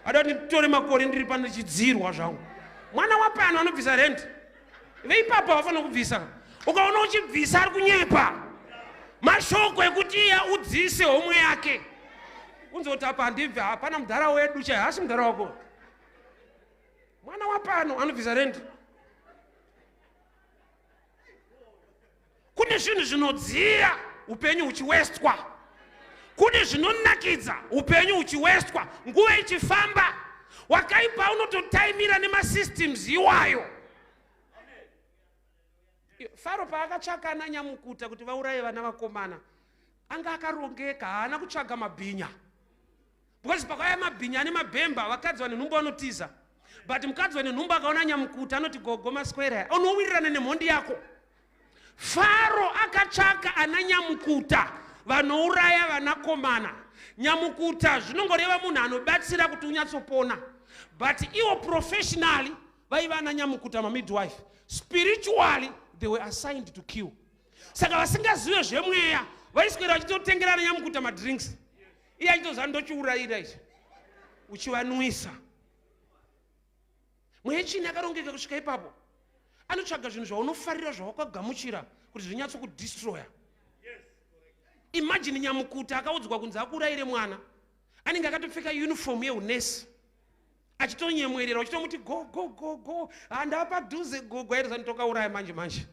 ada kuti nditore makore ndiri pano ndichidzirwa zvangu. Mwana wapano anobvisa rent, veipapo vafana kubvisa. Ukaona uchibvisa ari kunyepa mashoko ekuti iya udzise homwe yake. Unzoti apa handibve, hapana mudhara wedu chai, hasi mudhara wako. Mwana wapano anobvisa rent. Kune zvinhu zvinodziya upenyu huchiwestwa, kune zvinonakidza upenyu huchiwestwa. Nguva ichifamba wakaipa unototaimira nemasystems iwayo. Faro paakatsvaka ana nyamukuta kuti vauraye vana vakomana, anga akarongeka, haana kutsvaga mabhinya. Because pakauya mabhinya nemabhemba, vakadzi vane nhumbu vanotiza. But mukadzi vane nhumbu akaona nyamukuta anoti gogo maswera, unowirirana nemhondi yako. Faro akatsvaka ana nyamukuta vanouraya vanakomana. Nyamukuta zvinongoreva munhu anobatsira kuti unyatsopona. But iwo professionally vaiva ana nyamukuta mamidwife. Spiritually they were assigned to kill. Saka vasingazive zvemweya vaiswera vachitotengerana nyamukuta madrinks. Iye achitoziva ndochiurayira ichi, uchivanwisa. Mweya chini akarongeka kusvika ipapo anotsvaga zvinhu zvaunofarira zvawakagamuchira kuti zvinyatsokudestroya. Imagine nyamukuta akaudzwa kunzi akurayire mwana, anenge akatopfeka uniform yeunesi, achitonyemwerera uchitomuti go go go go, handapadhuze gogo airiza nitokauraya manje.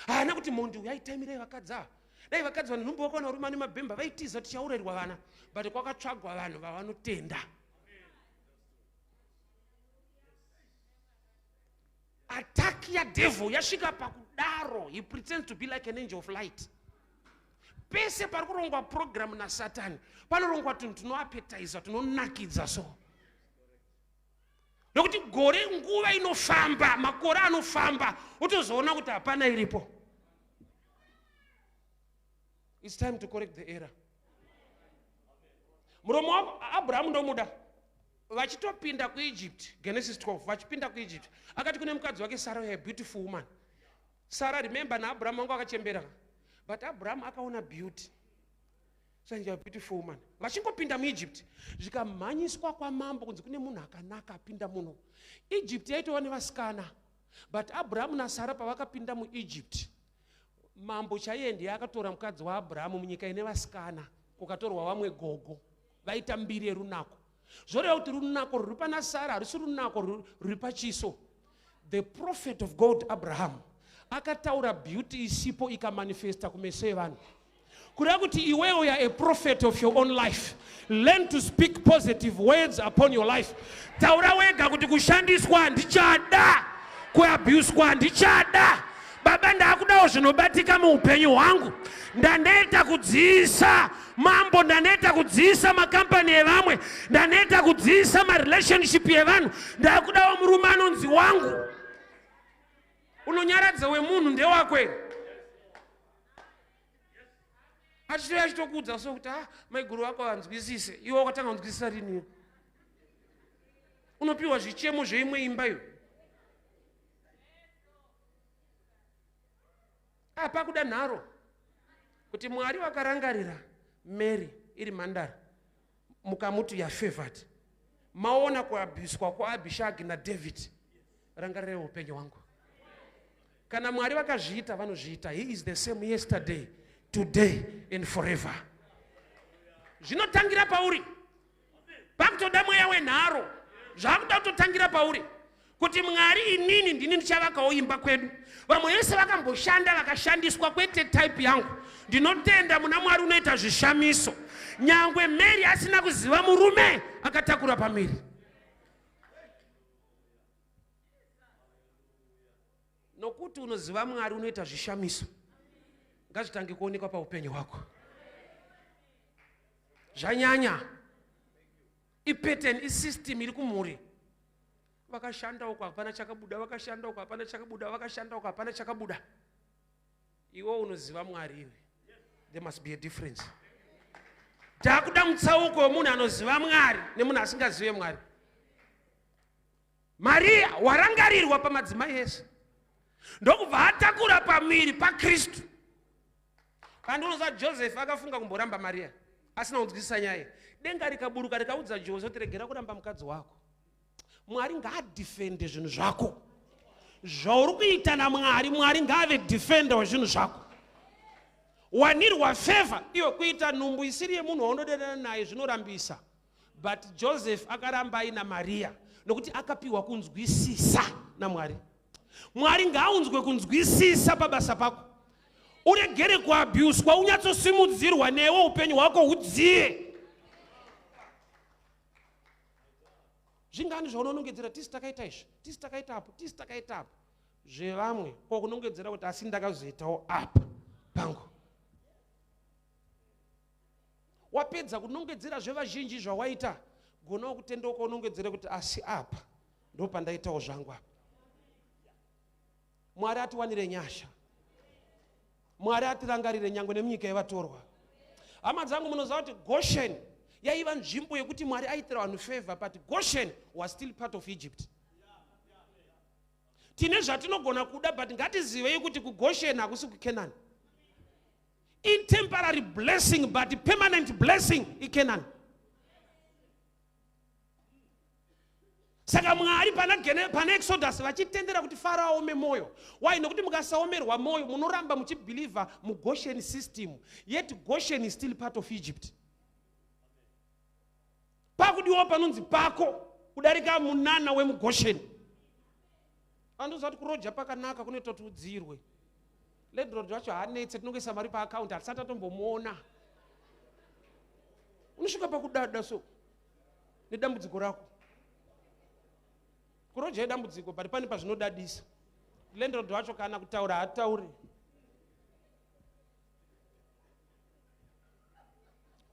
Haana kuti mondi uyu aitaimirei vakadzi ava. Dai vakadzi vane nhumbu vakaona rume ane mabhemba vaitiza tichaurayirwa vana, but kwakatsvagwa vanhu vavanotenda. Attack ya devil yasvika pakudaro, he pretends to be like an angel of light. Pese pari kurongwa program naSatani panorongwa tunhu tunoapetiza, tunonakidza so. Nokuti gore nguva inofamba, makore anofamba, utozoona kuti hapana iripo. It's time to correct the error. Muromo wa Abraham ndomuda. Vachitopinda kuEgypt, Genesis 12, vachipinda kuEgypt. Akati kune mukadzi wake Sarah, a beautiful woman. Sarah, remember na Abraham wangu akachembera. But Abraham akaona beauty. So a beautiful woman. Vachingopinda muEgypt, zvikamhanyiswa kwamambo kunzi kune munhu akanaka apinda muno. Egypt yaitova nevasikana. But Abraham na Sarah pavakapinda muEgypt, mambo chaiye ndiye akatora mukadzi waAbraham munyika ine vasikana, kukatorwa vamwe gogo, vaita mbiri yerunako. Zoreva kuti runako ruri pana Sarah harisi runako ruri pachiso. The prophet of God Abraham akataura beauty isipo ikamanifesta kumeso evanhu. Kuda kuti iwewe you are a prophet of your own life. Learn to speak positive words upon your life. Taura wega kuti kushandiswa ndichada, kuabuswa ndichada. Baba ndakudawo zvinobatika muupenyu hwangu. Ndaneta kudziisa mambo, ndaneta kudziisa makampani evamwe, ndaneta kudziisa marelationship evanhu. Ndakudawo murume anonzi wangu. Unonyaradza wemunhu ndewakwe. Achitokudza so kuti maiguru wako anzwisise. Iwe wakatanga kunzwisisa rini? Unopiwa zvichemo zveimwe imba iyo. Apa kuda nharo kuti Mwari wakarangarira Mary iri mhandara mukamuti ya favored. Maona kuabuswa kwa ABISHAG na David. Rangarira upenyu wangu. Kana Mwari vakazviita vanozviita. He is the same yesterday, today and forever. Zvinotangira pauri. Pakutoda mweya wenharo. Zvakuda kutotangira pauri. Kuti Mwari inini ndini ndichavakawo imba kwedu. Vamwe vese vakamboshanda vakashandiswa kwete type yangu. Ndinotenda muna Mwari unoita zvishamiso. Nyangwe Mary asina kuziva murume akatakura pamiri. Nokuti unoziva Mwari unoita zvishamiso. Ngazvitange kuonekwa paupenyu hwako. Zvanyanya. Ipattern, isystem iri kumhuri. Vakashanda uko hapana chakabuda, vakashanda uko hapana chakabuda, vakashanda uko hapana chakabuda. Iwe unoziva Mwari iwe. There must be a difference. Takuda mutsauko wemunhu anoziva Mwari nemunhu asingazive Mwari. Maria warangarirwa pamadzimai ese. Ndokubva atakura pamiri paKristu. Kandi unoziva Joseph akafunga kumboramba Maria asina kunzwisisa nyaya. Denga rikaburuka rikaudza Joseph kuti regera kuramba mukadzi wako. Mwari ngaadefende zvinhu zvako. Zvauri kuita naMwari, Mwari ngaave defender wezvinhu zvako. Wanirwa favor, iwe kuita nhumbu isiri yemunhu waunodedana naye zvinorambisa. But Joseph akaramba aina Maria nokuti akapiwa kunzwisisa naMwari. Mwari ngaaunzwe kunzwisisa pabasa pako. Uregere kuabuswa, unyatsosimudzirwa newe upenyu hwako hudziye. Zvingani zvaunonongedzera tisi takaita izvi, tisi takaita apo, tisi takaita apo. Zvevamwe kwakunongedzera kuti asi ndakazoitawo apa pangu. Wapedza kunongedzera zvevazhinji zvawaita, gonawo kutendeuka unongedzere kuti asi apa ndopandaitawo zvangu apa. Mwari atiwanire nyasha. Mwari atirangarire nyangwe nemunyika yevatorwa. Hama dzangu munoziva kuti Goshen yaiva nzvimbo yekuti Mwari aitira vanhu favor, but Goshen was still part of Egypt. Tine zvatinogona kuda, but ngatizivei kuti kuGoshen hakusi kuKenani. In temporary blessing, but permanent blessing iKenani. Saka Mwari pana Exodus vachitendera kuti Farao aome moyo. Why? Nokuti mukasaomerwa moyo munoramba muchibeliever mu Goshen system. Yet Goshen is still part of Egypt. Pakudiwa panonzi pako kudarika munana wemu Goshen. Andoza kuti kuroja pakanaka kunoita kuti udzirwe. Ledrod wacho hanetse tinongesa mari pa account asati atombomuona. Unosvika pakudada so nedambudziko rako. Kuroja idambudziko but pane pazvinodadisa. Landlord wacho kana kutaura hatauri.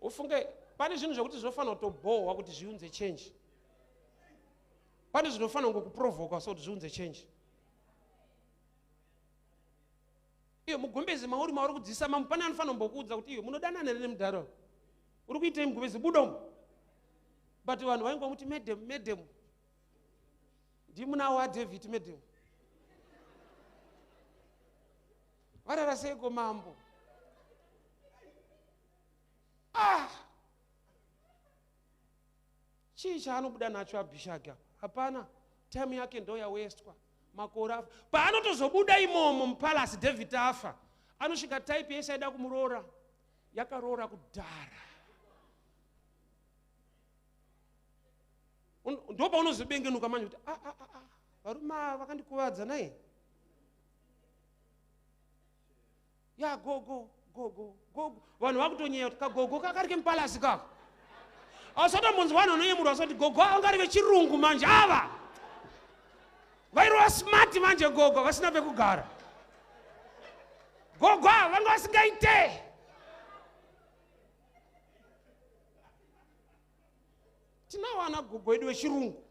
Ufunge pane zvinhu zvokuti zvinofana kutobohwa kuti zviunze change. Pane zvinofana ngokuprovoka so kuti zviunze change. Iyo mugombezi mauri mauri kudzisa mamu pane anofana kumbokuudza kuti iyo munodanana nemudharo. Uri kuitei mugombezi budomo. But vanhu vaingomuti madam. Ndimuna wa David madam. Varara seiko mambo. Chii chaanobuda nacho ABISHAG? Hapana, time yake ndo yawestwa. Makora paanotozobuda imomo mupalace David afa. Anosvika type yese aida kumurora. Yakarora kudhara. Ndopa unozobengenuka manje kuti varume vakandikuvadza naye. Ya go gogo vanhu vakutonyeya kuti kagogo kakari kemupalasi kako asati munzwana unoyemurwa asati gogo angari vechirungu manje ava vairova smart manje gogo vasina pekugara gogo ava vanga vasingaite tinawo ana gogo edu vechirungu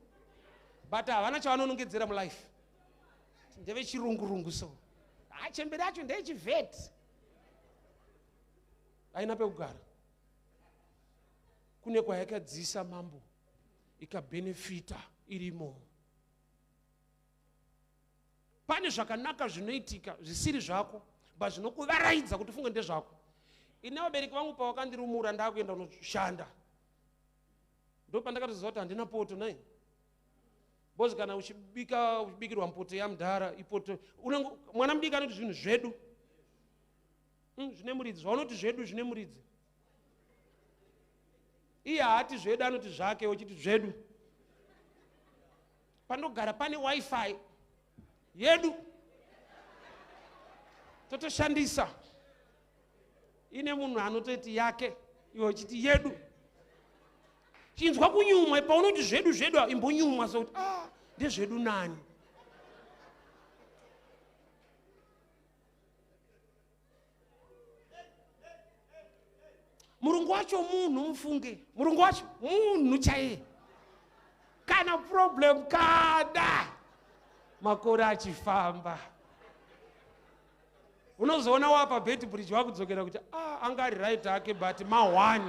but havana chavanonongedzera mulife ndevechirungurungu so chemberi acho ndechivheti aina pekugara kune kwayakadzisa mambo ikabhenefita irimo pane zvakanaka zvinoitika zvisiri zvako but zvinokuvaraidza kuti ufunge ndezvako. Ine vabereki vangu pavakandirumura ndakuenda kunoshanda ndopandakatoziva kuti handina poto nai bozi kana uchibikirwa mpoto yamudhara ipoto mwana mudiki anoti zvinhu zvedu zvine muridzi zvaunoti zvedu zvine muridzi iye haati zvedu anoti zvake uchiti zvedu panogara pane wifi yedu totoshandisa ine munhu anototi yake iwe uchiti yedu chinzwa kunyumwa paunoti zvedu zvedu imbonyumwa sokuti ndezvedu nani murungu wacho munhu mufunge murungu wacho munhu chaiye kana problem kada makore achifamba unozoona wapa beti bridge wakudzokera kuti anga ari right ake but ma1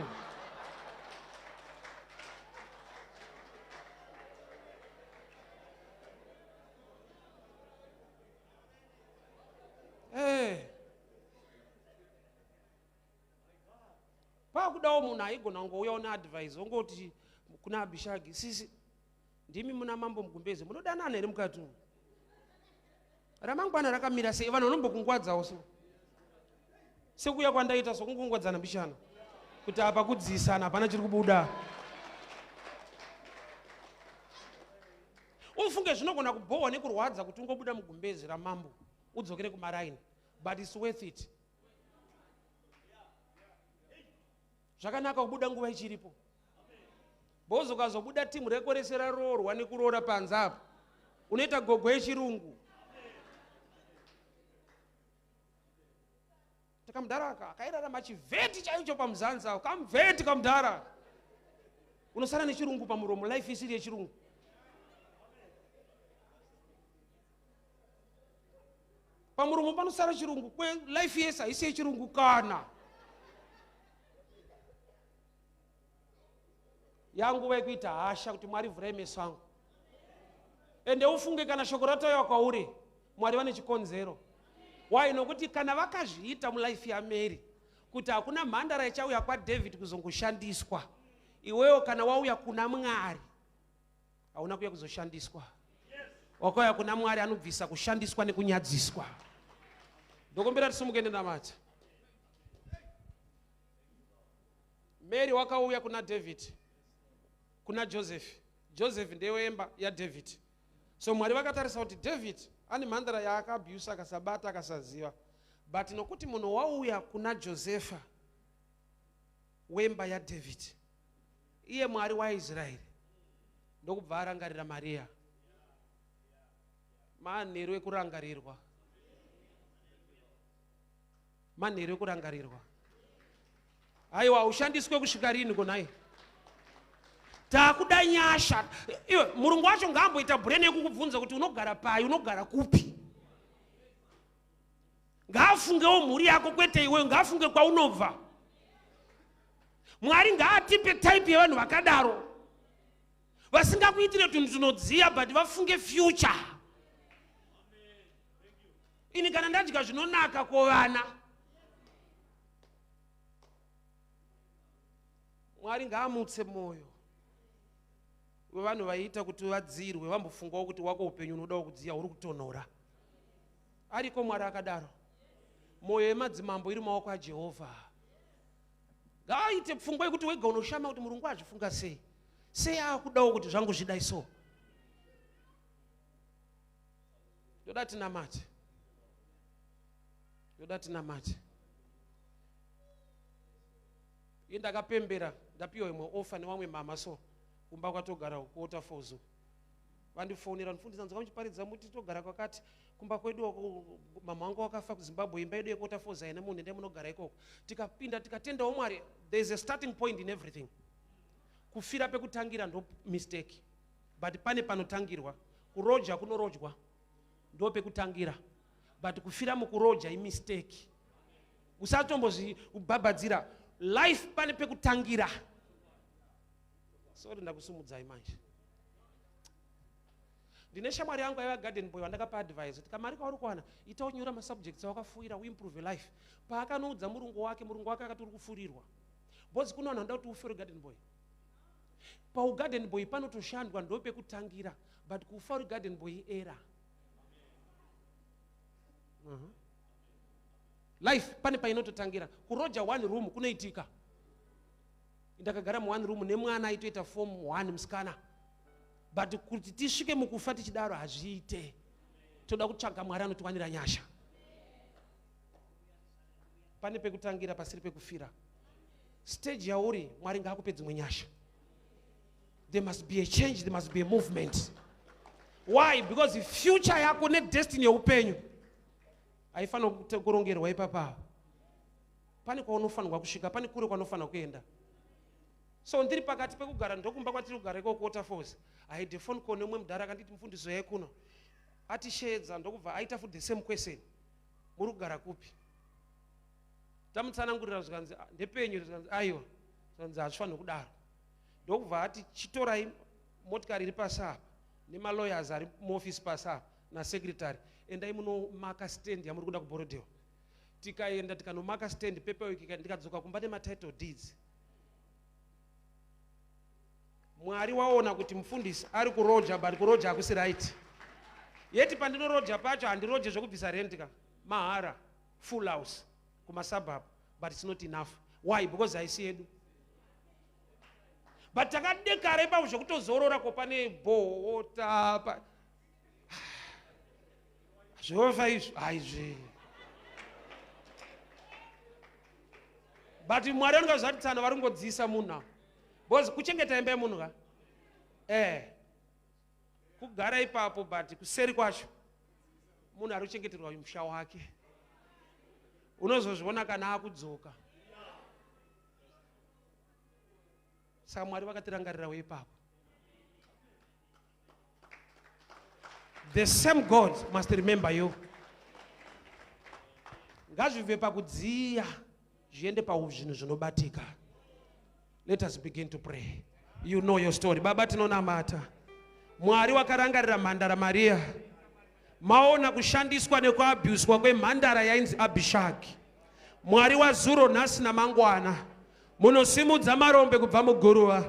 pakudawo munhu aigona ngouya una advice ongoti kuna ABISHAG sisi ndimi muna mambo mugumbeze munodanana here mukati umu ramangwana rakamira sei vanhu vanombokungwadzawo so sekuya kwandaita sokungungwadzana mbishana kuti apa kudziisana hapana chiri kubuda ufunge zvinogona kubhohwa nekurwadza kuti ungobuda mugumbezi ramambo udzokere kumaraini but it's worth it zvakanaka kubuda nguva ichiripo bozo ukazobuda timu rekoresera roorwa nekuroora panze apo unoita gogo yechirungu takamudhara akairarama chivheti chaicho pamuzanzi awo kamuvheti kamudhara unosara nechirungu pamuromo life isiri yechirungu pamuromo panosara chirungu life yese haisi yechirungu kana yanguva yekuita hasha kuti Mwari vhurai meso angu ende ufunge kana shoko ratauya kwauri Mwari vane chikonzero why nokuti kana vakazviita mulife yaMary kuti hakuna mhandara ichauya kwaDhavid kuzongoshandiswa iwewo kana wauya kuna Mwari hauna kuya kuzoshandiswa wakauya kuna Mwari anobvisa kushandiswa nekunyadziswa ndokumbira tisumuke nendamata Mary wakauya kuna David kuna Joseph ndewemba yaDavid so Mwari vakatarisa kuti David ane mhandara yaakaabhusa akasabata akasaziva but nokuti munhu wauya kuna Josefa wemba yaDavid iye Mwari waIsraeri ndokubva arangarira Maria manheru ekurangarirwa manheru ekurangarirwa haiwa ushandiswe kusvika rini konai takuda nyasha iwe murungu wacho ngaamboita bureni yekukubvunza kuti unogara pai unogara kupi ngaafungewo mhuri yako kwete iwe ngaafunge kwaunobva Mwari ngaatipe type yevanhu vakadaro vasingakuitire tunhu tunodziya but vafunge future ini kana ndadya zvinonaka kovana Mwari ngaamutse moyo wevanhu vaiita kuti vadzirwe vambofungawo kuti wako upenyu unodawo kudziya uri kutonhora ariko Mwari akadaro moyo yemadzimambo iri maoko aJehovha ngaaite pfungwa yekuti wega unoshama kuti murungu azvifunga sei akudawo kuti zvangu zvidai so yoda tinamate ndakapembera ndapiwa imwe ofa nevamwe mama so kumba kwatogara kuwaterfalls vandifonera ndifundisa nzaka muchiparidza muti togara kwakati kumba kwedu mama wangu wakafa kuZimbabwe imba yedu yewaterfalls haina munhu ende munogara ikoko tikapinda tikatendawo Mwari. There is a starting point in everything. Kufira pekutangira ndo mistake, but pane panotangirwa. Kuroja kunorodzwa ndo pekutangira, but kufira mukuroja I mistake. Usatombozi ubabadzira life pane pekutangira. Sorry ndakusumudzai manje. Ndine shamwari yangu aiva garden boy wandakapa advice kuti kamari kauri kuwana itaonyora ma subjects awakafuira uimprove life. Paakanoudza murungu wake akati uri kufurirwa. Bozi kuno vanhu vanoda kuti ufere garden boy. Garden boy panotoshandwa ndo pekutangira, but kufa uri garden boy era. Life pane painototangira. Kuroja one room kunoitika. Ndakagara mu one room nemwana aitoita form 1 musikana. But kuti tisvike mukufa tichidaro hazviite. Toda kutsvaga Mwari anotiwanira nyasha. Pane pekutangira pasiri pekufira. Stage yauri Mwari ngaakupe dzimwe nyasha. There must be a change, there must be a movement. Why? Because the future yako ne destiny yeupenyu haifana kurongerwa ipapa. Pane kwaunofanirwa kusvika, pane kure kwaunofanirwa kuenda. So ndiri pakati pekugara ndokumba kwatiri kugara ikoko kuwaterfalls. I had a phone call nemwe mudhara akanditi mufundiso yekuno. Ati shedza ndokubva aita for the same question. Muri kugara kupi? Tamutsanangurira zvikanzi ndepenyu zvikanzi aiwa. Zvikanzi hazvifanirwi kudaro. Ndokubva ati chitorai motikari iri pasi apa nemalawyers ari muofisi pasi apa nasecretary endai munomaka stand yamuri kuda kubhorodewa. Tikaenda tikanomaka stand paperwork ndikadzoka kumba nematitle deeds. Mwari waona kuti mufundisi ari kuroja, but kuroja hakusi right. Yeti pandinoroja pacho handiroje zvokubvisa rentka mahara full house kumasabhabhu, but it's not enough. Why? Because haisi yedu. But takadekare pa zvokutozorora kopane bhota pa zvova izvo haizvi. But Mwari anongazvati tsana vari kungodzisa munhu. Because kuchengeta imba yemunhu ka? Kugara ipapo but kuseri kwacho munhu ari kuchengeterwa musha wake. Unozozviona kana akudzoka. Saka Mwari vakatirangarira ipapo. The same God must remember you. Ngazvive pakudziya zviende pazvinhu zvinobatika. Let us begin to pray. You know your story. Baba tinonamata. Mwari wakarangarira mhandara Maria. Maona kushandiswa nekuabuswa kwemhandara yainzi ABISHAG. Mwari wazuro nhasi namangwana. Munosimudza marombe kubva muguruva.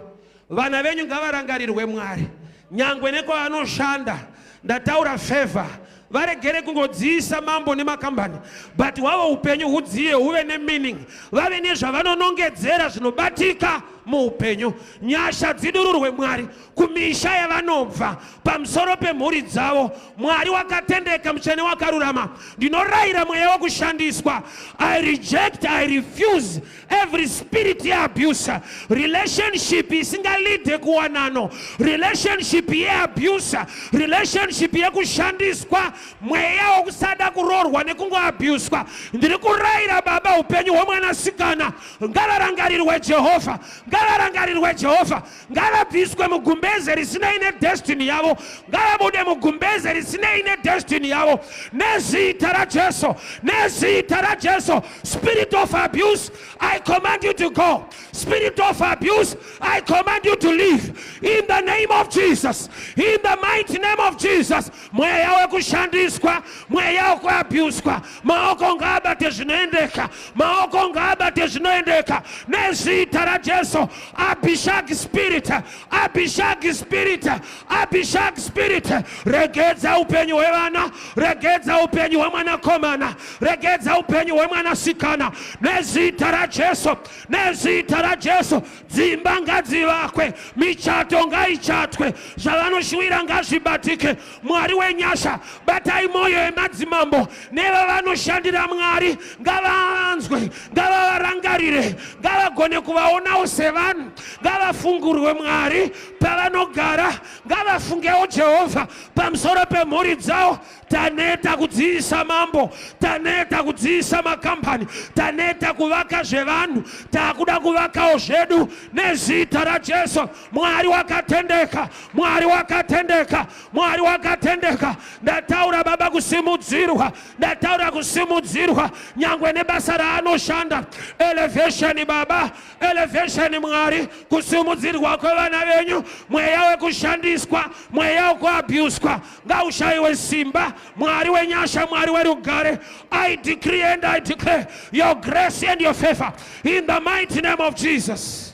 Vana venyu ngavarangarirwe Mwari. Nyangwe nekwaanoshanda. Ndataura favor. Varegere kungodziisa mambo nemakambani, but wavo upenyu hudziye huve nemeaning. Vave nezvavanonongedzera zvinobatika muupenyu. Nyasha dzidururwe Mwari kumisha yavanobva, pamusoro pemhuri dzavo. Mwari wakatendeka, mutsvene wakarurama. Ndinorayira mweya wokushandiswa. I reject, I refuse every spirit yeabuse. Relationship isingalide kuwanano. Relationship yeabuse. Relationship yekushandiswa. Mweya wokusada kurorwa nekungoabuswa. Ndiri kurayira Baba upenyu hwomwanasikana ngavarangarirwe Jehovha. Ngavarangarirwe Jehovha. Ngavabviswe mugumbeze risina ine destiny yavo. Ngavabude mugumbeze risina ine destiny yavo. Nezita ra Jesu. Nezita ra Jesu. Spirit of abuse, I command you to go. Spirit of abuse, I command you to leave. In the name of Jesus. In the mighty name of Jesus. Mweya wekushandiswa, mweya wekuabuswa. Maoko ngabate zvinoendeka. Maoko ngabate zvinoendeka. Nezita ra Jesu. ABISHAG spirit. ABISHAG spirit. ABISHAG spirit. Regedza upenyu hwevana. Regedza upenyu hwemwanakomana. Regedza upenyu hwemwanasikana. Nezita ra Jesu. Nezita ra Jesu dzimba ngadzivakwe, michato ngaichatwe, zvavanoshuvira ngazvibatike. Mwari wenyasha, batai moyo yemadzimambo nevanoshandira Mwari, ngavavanzwe, ngavavarangarire, ngavagone kuvaonawo sevanhu, ngavafungurwe Mwari pavanogara, ngavafungewo Jehovha pamusoro pemhuri dzavo. Taneta kudziisa mambo, taneta kudziisa makambani, taneta kuvaka zvevanhu, takuda kuvakawo zvedu nezita raJesu. Mwari wakatendeka, Mwari wakatendeka, Mwari wakatendeka. Ndataura Baba kusimudzirwa, ndataura kusimudzirwa nyangwe nebasa raanoshanda. Elevation Baba, elevation Mwari, kusimudzirwa kwevana venyu, mweya wekushandiswa, mweya wekuabuswa ngaushayiwe simba. Mwari wenyasha, Mwari werugare, I decree and I declare your grace and your favor in the mighty name of Jesus.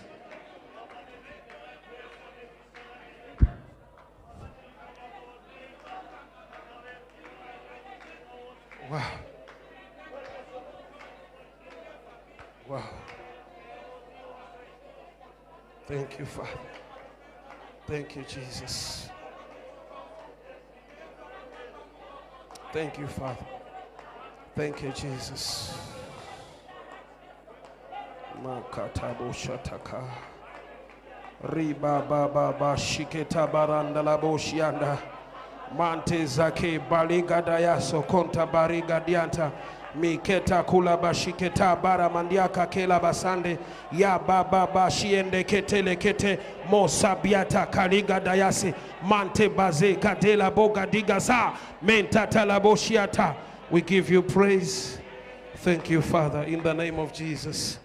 Wow. Wow. Thank you, Father. Thank you, Jesus. Thank you, Father. Thank you, Jesus. Makatabo shataka. Riba baba ba shiketa baranda la boshianda. Mante zake baliga dayaso konta bariga dianta. Miketa kula bashiketa bara mandiaka kela basande ya baba bashiende ketele kete mosabiata kaliga dayasi mante baze kadela boga digaza mentata la boshiata. We give you praise. Thank you, Father, in the name of Jesus.